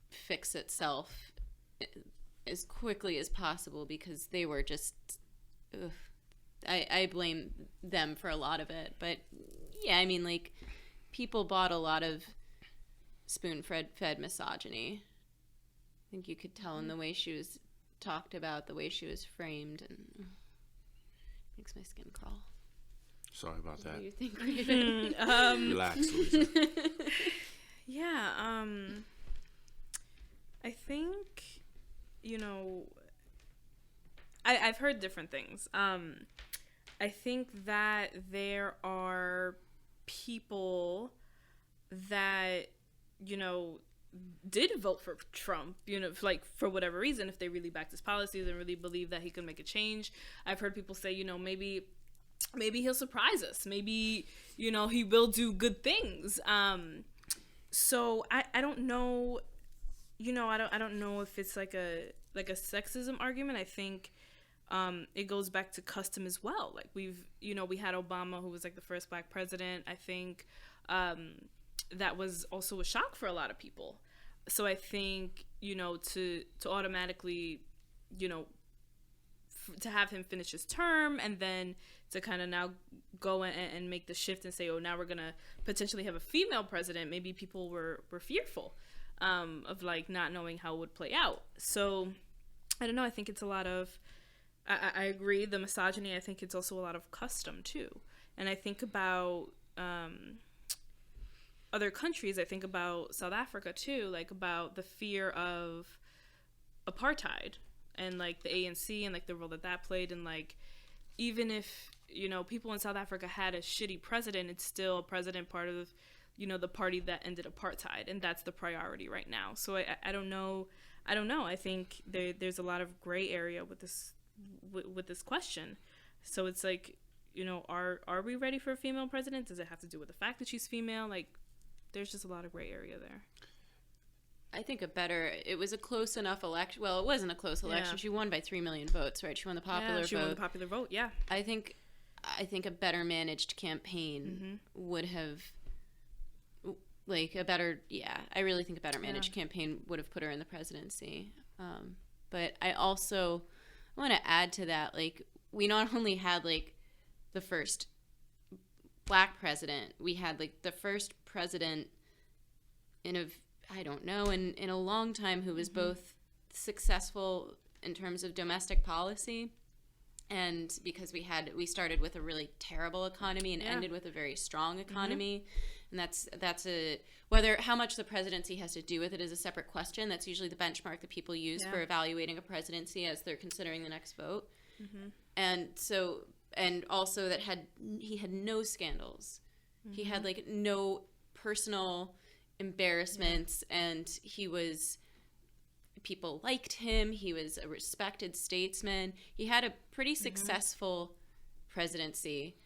fix itself as quickly as possible because they were just I blame them for a lot of it. But yeah, I mean, like people bought a lot of spoon-fed misogyny. I think you could tell in the way she was talked about, the way she was framed, and makes my skin crawl. Sorry about that. What do you think, Raven? Relax, Louisa. Yeah, I think, I've heard different things. I think that there are people that, did vote for Trump, like for whatever reason, if they really backed his policies and really believe that he could make a change. I've heard people say, maybe he'll surprise us. Maybe, he will do good things. So I don't know, I don't know if it's like a sexism argument. I think it goes back to custom as well. Like we had Obama, who was like the first black president. I think that was also a shock for a lot of people. So I think, to automatically, to have him finish his term and then to kind of now go and make the shift and say, oh, now we're going to potentially have a female president. Maybe people were fearful of like not knowing how it would play out. So I don't know. I think it's a lot of, I agree, the misogyny. I think it's also a lot of custom too. And I think about other countries. I think about South Africa too, like about the fear of apartheid and like the ANC and like the role that played. And like, even if, people in South Africa had a shitty president, it's still a president part of, the party that ended apartheid. And that's the priority right now. So I don't know. I think there's a lot of gray area with this question. So it's like, are we ready for a female president? Does it have to do with the fact that she's female? Like, there's just a lot of gray area there. I think it was a close enough election. Well, it wasn't a close election. Yeah. She won by 3 million votes, right? She won the popular vote. She won the popular vote, yeah. I think a better managed campaign would have, like I really think a better managed campaign would have put her in the presidency. But I also want to add to that, like, we not only had, like, the first black president, we had, like, the first president in a long time who was both successful in terms of domestic policy, and because we started with a really terrible economy and ended with a very strong economy. And that's how much the presidency has to do with it is a separate question. That's usually the benchmark that people use for evaluating a presidency as they're considering the next vote. And also that he had no scandals. He had like no personal embarrassments, and people liked him. He was a respected statesman. He had a pretty successful presidency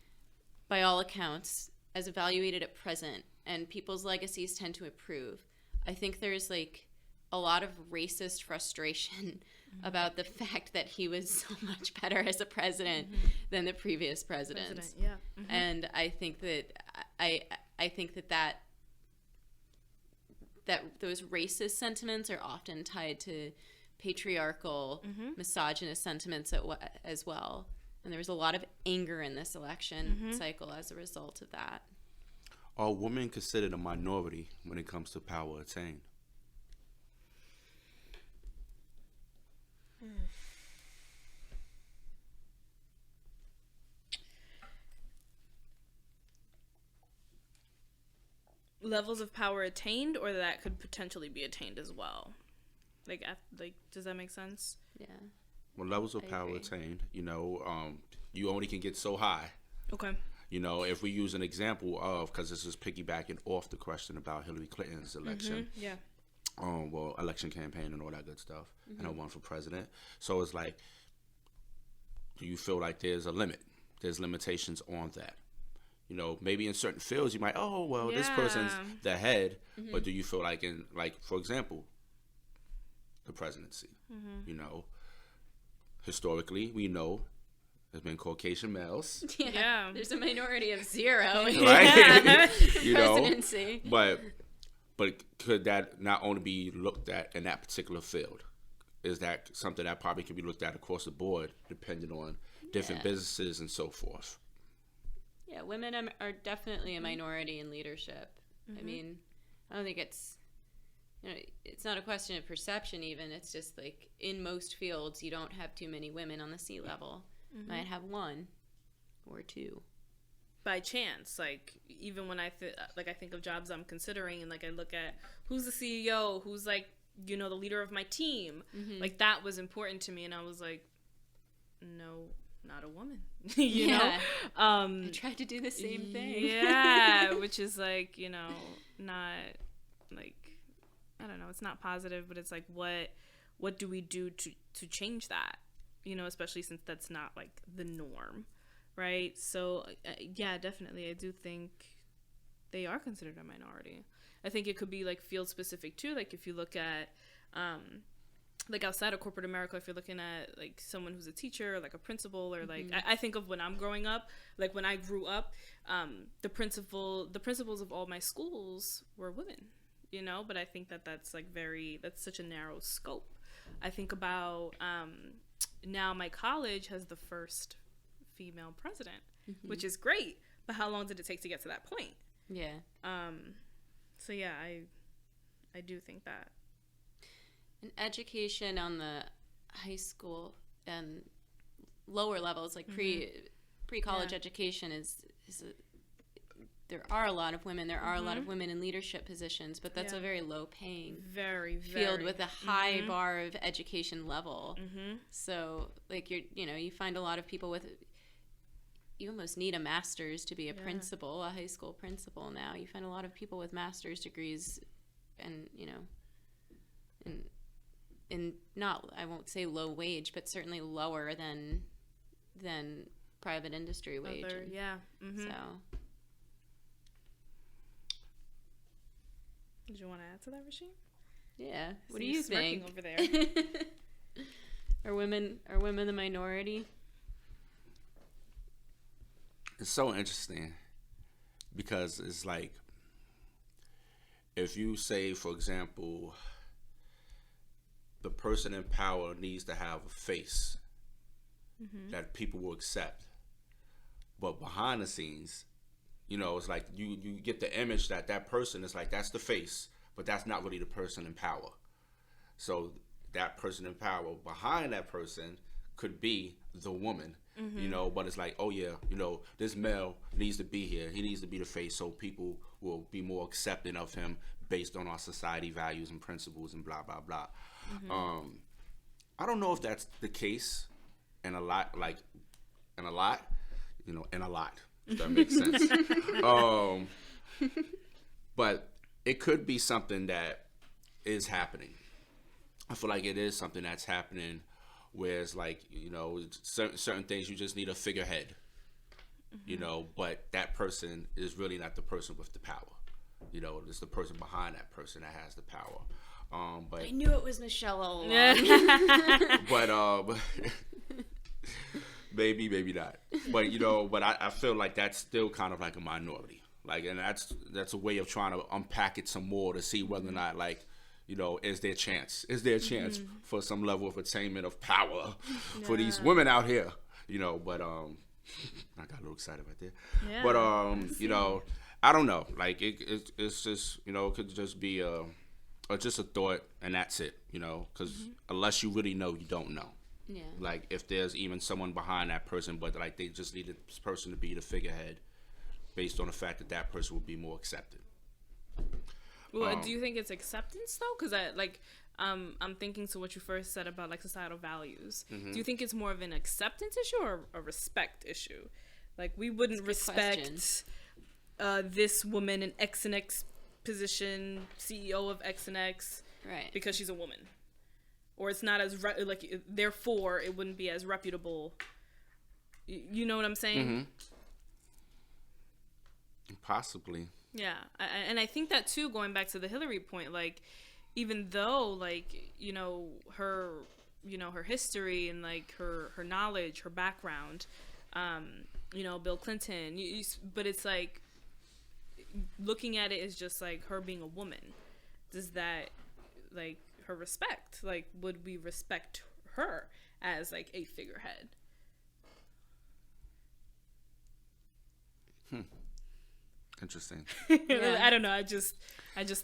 by all accounts as evaluated at present, and people's legacies tend to improve. I think there's like a lot of racist frustration about the fact that he was so much better as a president than the previous presidents. Yeah. And I think that I think that those racist sentiments are often tied to patriarchal, misogynist sentiments as well. And there was a lot of anger in this election cycle as a result of that. Are women considered a minority when it comes to power attained? Levels of power attained, or that could potentially be attained as well. Like, does that make sense? Yeah. Well, levels of power attained, you only can get so high. Okay. If we use an example of, because this is piggybacking off the question about Hillary Clinton's election. Yeah. Election campaign and all that good stuff, and her run for president. So it's like, do you feel like there's a limit? There's limitations on that. Maybe in certain fields you might, this person's the head, but do you feel like for example, the presidency, historically we know there's been Caucasian males. Yeah. There's a minority of 0 in right? presidency. But could that not only be looked at in that particular field? Is that something that probably can be looked at across the board, depending on different businesses and so forth? Yeah, women are definitely a minority in leadership. I mean, I don't think it's not a question of perception even. It's just like in most fields, you don't have too many women on the C level. Might have 1 or 2. By chance, like even when I think of jobs I'm considering, and like I look at who's the CEO, who's like the leader of my team, like that was important to me, and I was like, no, not a woman. you know I tried to do the same thing. Yeah. Which is like, not like, I don't know, it's not positive, but it's like what do we do to change that, especially since that's not like the norm, right? So yeah, definitely I do think they are considered a minority. I think it could be like field specific too, like if you look at like outside of corporate America, if you're looking at like someone who's a teacher or like a principal, or like I think of when I'm growing up, like when I grew up, the principals of all my schools were women, but I think that's like that's such a narrow scope. I think about now my college has the first female president, which is great, but how long did it take to get to that point? Yeah. So yeah, I do think that. And education on the high school and lower levels, like pre-college education there are a lot of women. There are a lot of women in leadership positions, but that's a very low-paying field with a high bar of education level. So, like you find a lot of people with. You almost need a master's to be a principal, a high school principal. Now you find a lot of people with master's degrees, and in not, I won't say low wage, but certainly lower than private industry wage. So. Did you want to add to that, Rasheem? Yeah. What do you think? Over there. Are women the minority? It's so interesting because it's like, if you say, for example, the person in power needs to have a face that people will accept, but behind the scenes, it's like you get the image that person is like, that's the face, but that's not really the person in power. So that person in power behind that person could be the woman, but it's like, oh yeah, this male needs to be here. He needs to be the face, so people will be more accepting of him based on our society values and principles and blah, blah, blah. I don't know if that's the case in a lot, if that makes sense. But it could be something that is happening. I feel like it is something that's happening, where it's like, certain things you just need a figurehead, but that person is really not the person with the power. It's the person behind that person that has the power. But I knew it was Michelle all along. but maybe not. But but I feel like that's still kind of like a minority. Like, and that's a way of trying to unpack it some more to see whether or not, like, is there a chance for some level of attainment of power for these women out here? But I got a little excited right there. Yeah, But I don't know. Like, it's just it could just be just a thought, and that's it. Because unless you really know, you don't know. Yeah. Like, if there's even someone behind that person, but like they just need this person to be the figurehead, based on the fact that that person would be more accepted. Well, do you think it's acceptance though? Because I'm thinking to what you first said about like societal values. Mm-hmm. Do you think it's more of an acceptance issue or a respect issue? Like, we wouldn't respect this woman in X and X position, CEO of X and X, Right. because she's a woman, or it's not as therefore it wouldn't be as reputable. You know what I'm saying? Mm-hmm. Possibly. Yeah, and I think that too, going back to the Hillary point, like, even though, like, her history and like her knowledge, her background, Bill Clinton, but it's like, looking at it is just like her being a woman. Does that, like, her respect? Like, would we respect her as like a figurehead? Interesting. Yeah. I don't know. I just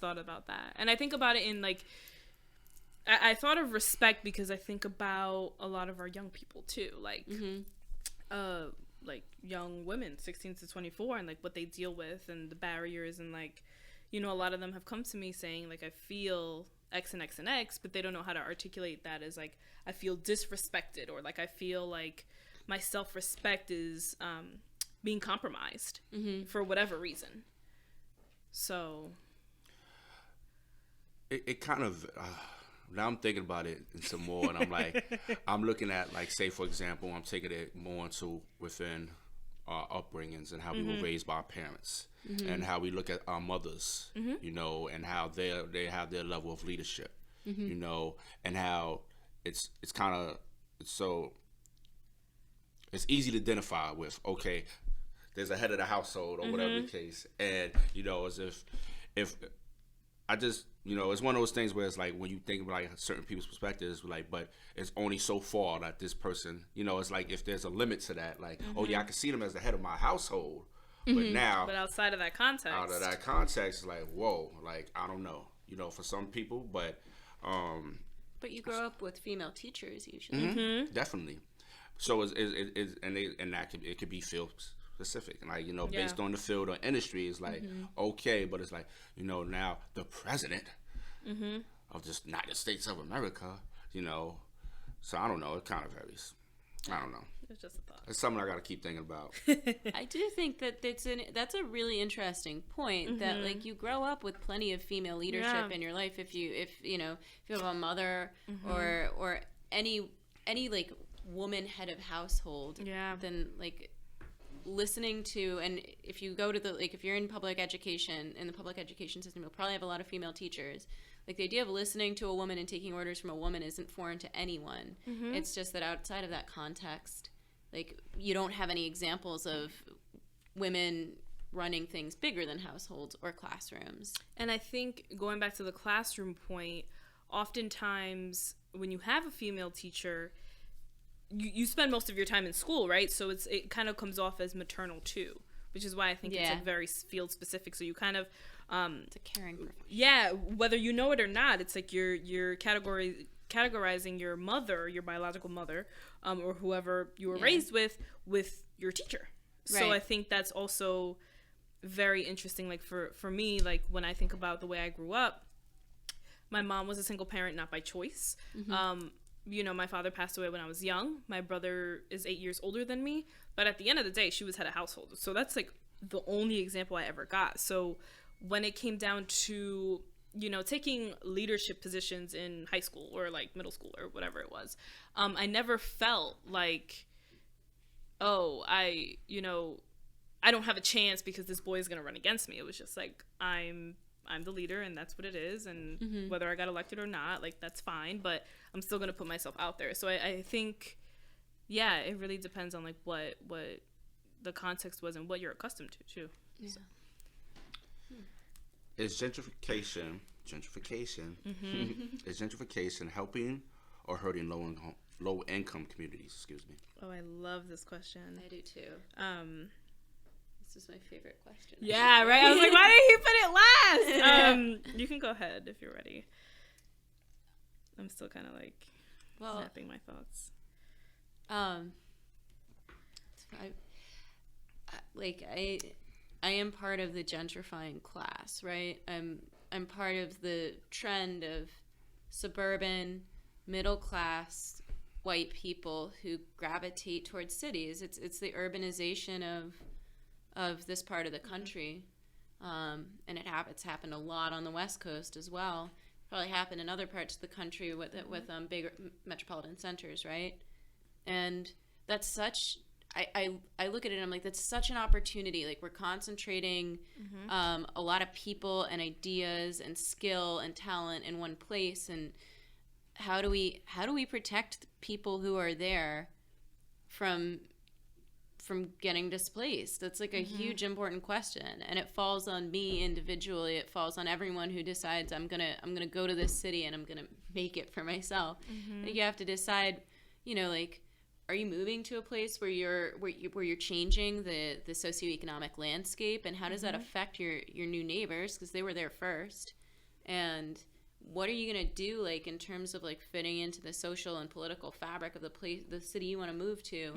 thought about that, and I think about it in like, I thought of respect because I think about a lot of our young people too, like, like young women, 16 to 24, and like what they deal with and the barriers, and like, a lot of them have come to me saying like, I feel X and X and X, but they don't know how to articulate that as like, I feel disrespected, or like, I feel like my self-respect is being compromised for whatever reason. So it kind of now I'm thinking about it some more, and I'm like, I'm looking at, like, say for example, I'm taking it more into within our upbringings and how we were raised by our parents, and how we look at our mothers, and how they have their level of leadership, and how it's kind of so it's easy to identify with. Okay, there's a head of the household or whatever the case, and as if I just it's one of those things where it's like, when you think about like certain people's perspectives, like, but it's only so far that this person, it's like, if there's a limit to that, like, oh yeah, I can see them as the head of my household, but outside of that context, it's like, whoa, like, I don't know, for some people, but you grow up with female teachers usually. definitely. So it could be field specific, and like, based on the field or industry, is like, okay, but it's like, now the president of the United States of America, so I don't know, it kind of varies. I don't know. it's just a thought. It's something I got to keep thinking about. I do think that that's a really interesting point, that like, you grow up with plenty of female leadership in your life. If you have a mother or any like woman head of household, then like, listening to, and if you go to the, like, if you're in the public education system, you'll probably have a lot of female teachers. Like, the idea of listening to a woman and taking orders from a woman isn't foreign to anyone. It's just that outside of that context, like, you don't have any examples of women running things bigger than households or classrooms. And I think, going back to the classroom point, oftentimes when you have a female teacher, you spend most of your time in school, right? So it kind of comes off as maternal too, which is why I think it's like very field specific. So you kind of it's a caring profession. Yeah, whether you know it or not, it's like you're categorizing your mother, your biological mother, or whoever you were raised with your teacher. Right. So I think that's also very interesting. Like, for me, like, when I think about the way I grew up, my mom was a single parent, not by choice. My father passed away when I was young. My brother is 8 years older than me. But at the end of the day, she was head of household. So that's like the only example I ever got. So when it came down to, taking leadership positions in high school or like middle school or whatever it was, I never felt like, oh, I don't have a chance because this boy is going to run against me. It was just like, I'm I'm the leader and that's what it is, and whether I got elected or not, like, that's fine, but I'm still gonna put myself out there. So I think, yeah, it really depends on like what the context was and what you're accustomed to too. Yeah. So. Is gentrification is gentrification helping or hurting low income communities? Excuse me. Oh, I love this question. I do too. This is my favorite question. Yeah, right. I was like, why did he put it last? You can go ahead if you're ready. I'm still kind of like snapping my thoughts. I am part of the gentrifying class, right? I'm part of the trend of suburban, middle class white people who gravitate towards cities. It's the urbanization of this part of the country, and it's happened a lot on the West Coast as well. Probably happened in other parts of the country with bigger metropolitan centers, right? And that's such. I look at it and I'm like, that's such an opportunity. Like, we're concentrating a lot of people and ideas and skill and talent in one place. And how do we protect people who are there from getting displaced? That's like a huge important question. And it falls on me individually. It falls on everyone who decides I'm gonna go to this city and I'm gonna make it for myself. And you have to decide, like, are you moving to a place where you're changing the socioeconomic landscape, and how does that affect your new neighbors, because they were there first? And what are you going to do, like, in terms of like fitting into the social and political fabric of the city you want to move to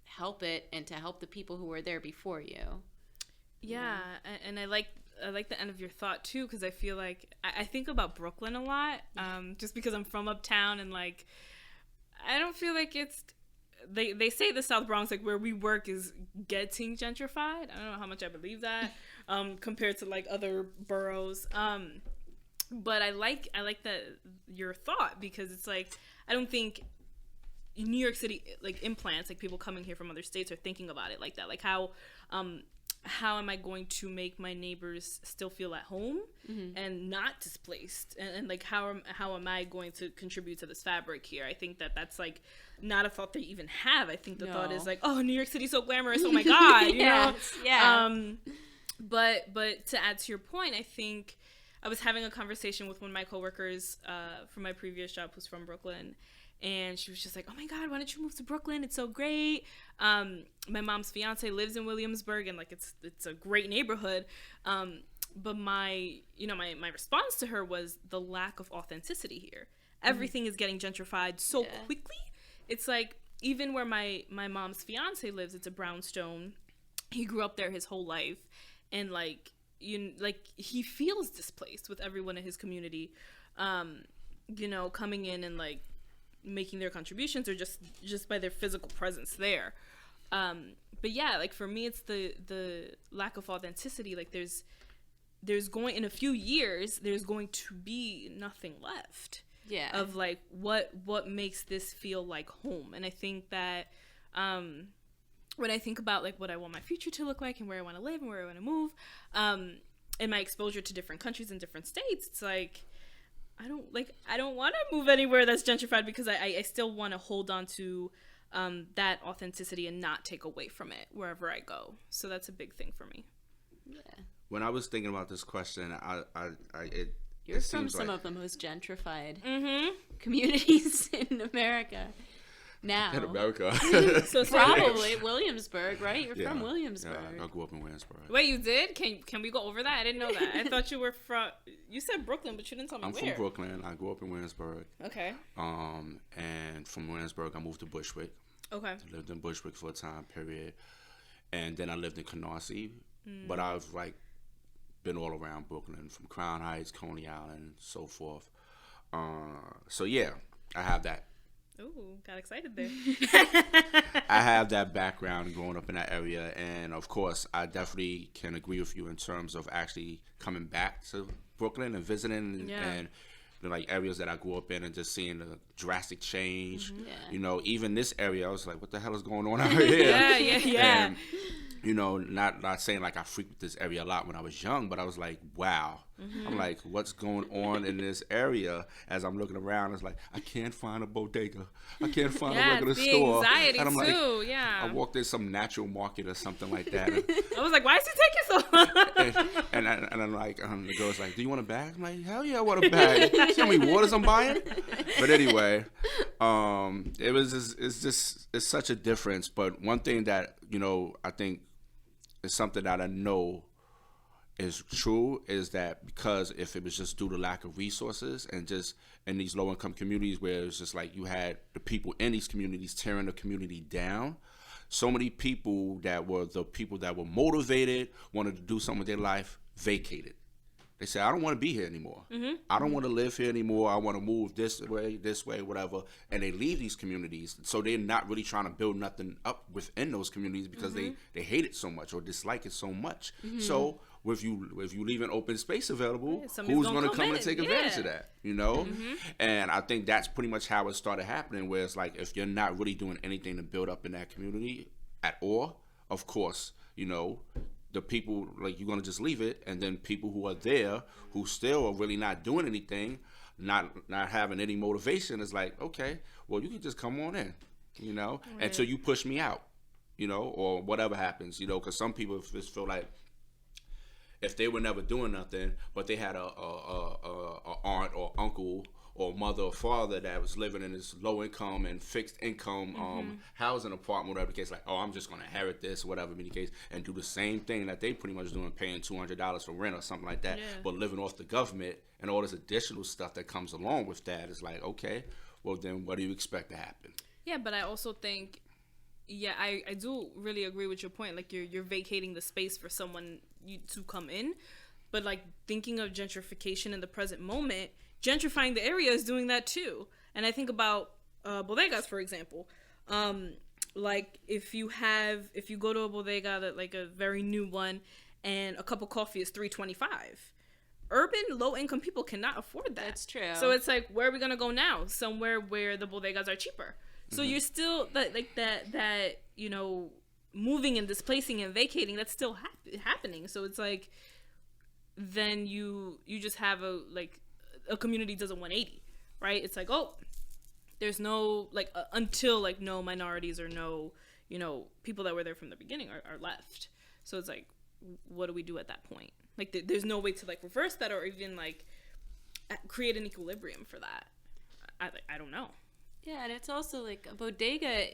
help it and to help the people who were there before you? Yeah, and I like the end of your thought too, because I feel like I think about Brooklyn a lot, just because I'm from uptown, and like, I don't feel like it's they say the South Bronx, like where we work, is getting gentrified. I don't know how much I believe that compared to like other boroughs. But I like that your thought, because it's like, I don't think in New York City, like, implants, like people coming here from other states are thinking about it like that. Like, how am I going to make my neighbors still feel at home and not displaced? And like, how am I going to contribute to this fabric here? I think that's like not a thought they even have. I think the thought is like, oh, New York City's so glamorous. Oh my God, you know? Yeah. But to add to your point, I think I was having a conversation with one of my coworkers from my previous job who's from Brooklyn. And she was just like, oh my God, why don't you move to Brooklyn? It's so great. My mom's fiance lives in Williamsburg, and like, it's a great neighborhood. But my response to her was the lack of authenticity here. Everything is getting gentrified so quickly. It's like, even where my mom's fiance lives, it's a brownstone. He grew up there his whole life, and like, he feels displaced with everyone in his community, coming in and like making their contributions, or just by their physical presence there. But yeah, like, for me, it's the lack of authenticity. Like, there's going, in a few years, there's going to be nothing left of like what makes this feel like home. And I think that when I think about like what I want my future to look like and where I want to live and where I want to move, and my exposure to different countries and different states, it's like, I don't want to move anywhere that's gentrified, because I still want to hold on to that authenticity and not take away from it wherever I go. So that's a big thing for me. Yeah. When I was thinking about this question, You're from some of the most gentrified communities in America. Now. In America. So probably Williamsburg, right? You're from Williamsburg. Yeah, I grew up in Williamsburg. Wait, you did? Can we go over that? I didn't know that. I thought you were from. You said Brooklyn, but you didn't tell me where. I'm from Brooklyn. I grew up in Williamsburg. Okay. And from Williamsburg, I moved to Bushwick. Okay. I lived in Bushwick for a time period, and then I lived in Canarsie. But I've like been all around Brooklyn, from Crown Heights, Coney Island, so forth. So yeah, I have that. Ooh, got excited there. I have that background growing up in that area, and of course, I definitely can agree with you in terms of actually coming back to Brooklyn and visiting and like areas that I grew up in, and just seeing the drastic change. Even this area, I was like, what the hell is going on out here? Yeah. not saying like I frequented this area a lot when I was young, but I was like, wow. I'm like, what's going on in this area? As I'm looking around, it's like, I can't find a bodega. I can't find a regular the store. anxiety And I'm like, too, yeah. I walked in some natural market or something like that. And, I was like, why is he taking so long? and I'm like, the girl's like, do you want a bag? I'm like, hell yeah, I want a bag. See how many waters I'm buying? But anyway, it's such a difference. But one thing that, I think is something that I know is true is that because if it was just due to lack of resources and just in these low income communities where it's just like you had the people in these communities tearing the community down, so many people that were motivated, wanted to do something with their life, vacated. They said, I don't want to be here anymore. I don't want to live here anymore. I want to move this way, whatever. And they leave these communities. So they're not really trying to build nothing up within those communities because they hate it so much or dislike it so much. So if you leave an open space available, who's going to come and take advantage of that? And I think that's pretty much how it started happening, where it's like if you're not really doing anything to build up in that community at all, of course, the people, like, you're going to just leave it, and then people who are there who still are really not doing anything, not having any motivation, is like, okay, well, you can just come on in, until you push me out, or whatever happens, because some people just feel like if they were never doing nothing, but they had a aunt or uncle or mother or father that was living in this low income and fixed income housing apartment, whatever the case, like, oh, I'm just going to inherit this, whatever be the case, and do the same thing that they pretty much doing, paying $200 for rent or something like that, but living off the government and all this additional stuff that comes along with that is like, okay, well, then what do you expect to happen? Yeah, but I also think, I do really agree with your point. Like, you're vacating the space for someone to come in, but like thinking of gentrification in the present moment, gentrifying the area is doing that too. And I think about bodegas, for example. Like if you go to a bodega that like a very new one, and a cup of coffee is $3.25. Urban low income people cannot afford that. That's true. So it's like, where are we gonna go now? Somewhere where the bodegas are cheaper. So you're still that moving and displacing and vacating, that's still happening. So it's like, then you just have a community does a 180, right? It's like, oh, there's no until like no minorities or no people that were there from the beginning are left. So it's like, what do we do at that point? Like there's no way to like reverse that or even like create an equilibrium for that. I don't know. Yeah, and it's also like a bodega,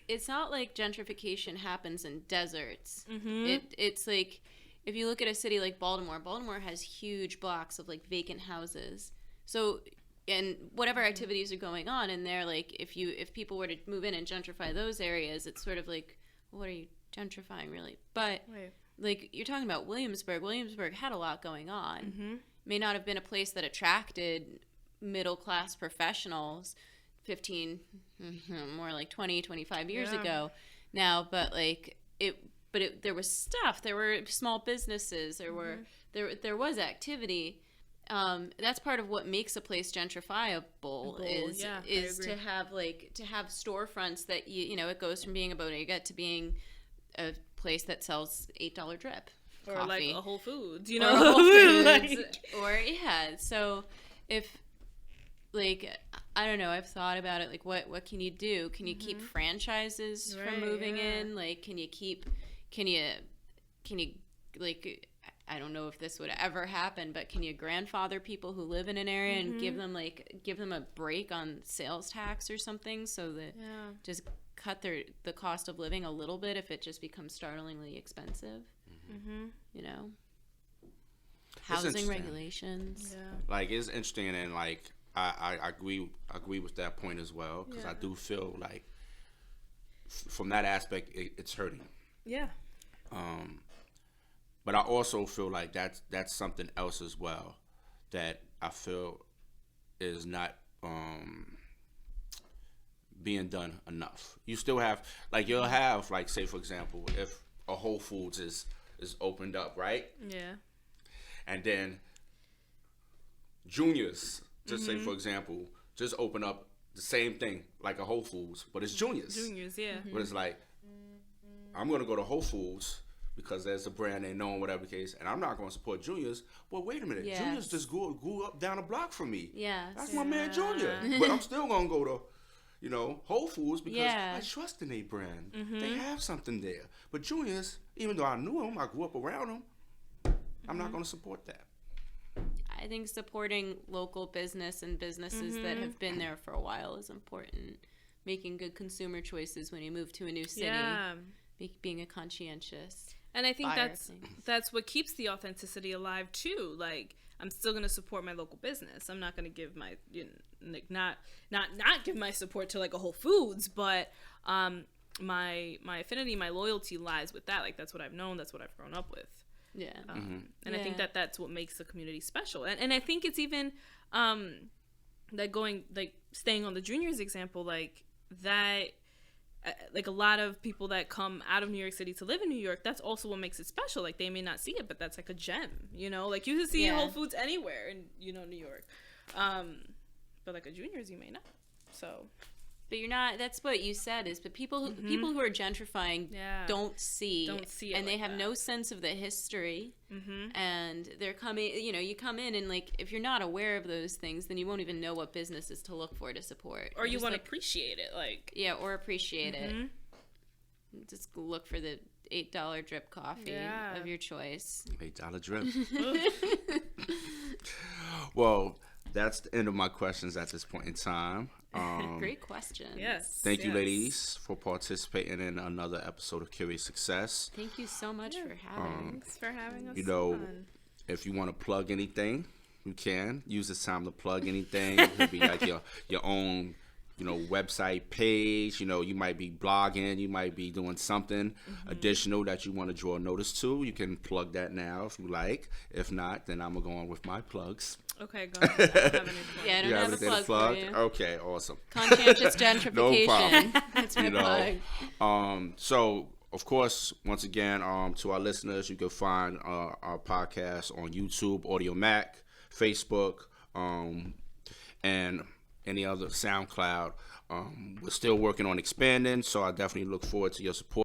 it's not like gentrification happens in deserts. It's like, if you look at a city like Baltimore has huge blocks of like vacant houses. So, and whatever activities are going on in there, like if people were to move in and gentrify those areas, it's sort of like, what are you gentrifying really? But like you're talking about Williamsburg had a lot going on. May not have been a place that attracted middle class professionals more like 20, 25 years ago now, but like there was stuff, there were small businesses, there was activity. That's part of what makes a place gentrifiable is to have storefronts that it goes from being a bodega to being a place that sells $8 drip or coffee. like a Whole Foods, or a Whole Foods, so if like, I don't know, I've thought about it, like what can you do? Can you keep franchises from moving in? Like, can you like, I don't know if this would ever happen, but can you grandfather people who live in an area and give them a break on sales tax or something, so that just cut the cost of living a little bit if it just becomes startlingly expensive? Housing regulations. Like, it's interesting, and like I agree with that point as well, because I do feel like from that aspect it's hurting. But I also feel like that's something else as well that I feel is not being done enough. You still have, like, you'll have, like, say for example, if a Whole Foods is opened up, right? And then Junior's, just say for example, just open up the same thing like a Whole Foods, but it's Junior's. Junior's, But it's like, I'm gonna go to Whole Foods because there's a brand they know, whatever the case, and I'm not going to support Junior's. Well, wait a minute. Yes. Junior's just grew up down the block from me. Yes. That's my man Junior. But I'm still going to go to, Whole Foods because Yeah. I trust in their brand. They have something there. But Junior's, even though I knew him, I grew up around him, I'm not going to support that. I think supporting local business and businesses that have been there for a while is important. Making good consumer choices when you move to a new city. Yeah. Being a conscientious. And I think buyer of that's things. that's what keeps the authenticity alive too. Like, I'm still gonna support my local business. I'm not gonna give my not give my support to like a Whole Foods, but my affinity, my loyalty lies with that. Like, that's what I've known. That's what I've grown up with. Yeah. And I think that's what makes the community special. And I think it's even staying on the Juniors example, like that. Like a lot of people that come out of New York City to live in New York, that's also what makes it special. Like, they may not see it, but that's like a gem, like you can see Whole Foods anywhere in New York, but like a Juniors you may not. So, but you're not. That's what you said. Is but people who are gentrifying don't see it, and they like have that. no sense of the history. And they're coming. You come in and like if you're not aware of those things, then you won't even know what businesses to look for to support, or you just want to like, appreciate it, like or appreciate it. Just look for the $8 drip coffee of your choice. $8 drip. Well, that's the end of my questions at this point in time. Great question. Yes. Thank you, ladies, for participating in another episode of Curious Success. Thank you so much for having us. Thanks for having us. If you want to plug anything, you can use this time to plug anything. It could be like your own, website page. You might be blogging. You might be doing something additional that you want to draw notice to. You can plug that now if you like. If not, then I'm going to go on with my plugs. Okay, go ahead. I don't have any plug. Yeah, I don't have a plug for you. Okay, awesome. Conscientious gentrification. No problem. That's my plug. So, of course, once again, to our listeners, you can find our podcast on YouTube, Audio Mac, Facebook, and any other SoundCloud. We're still working on expanding, so I definitely look forward to your support.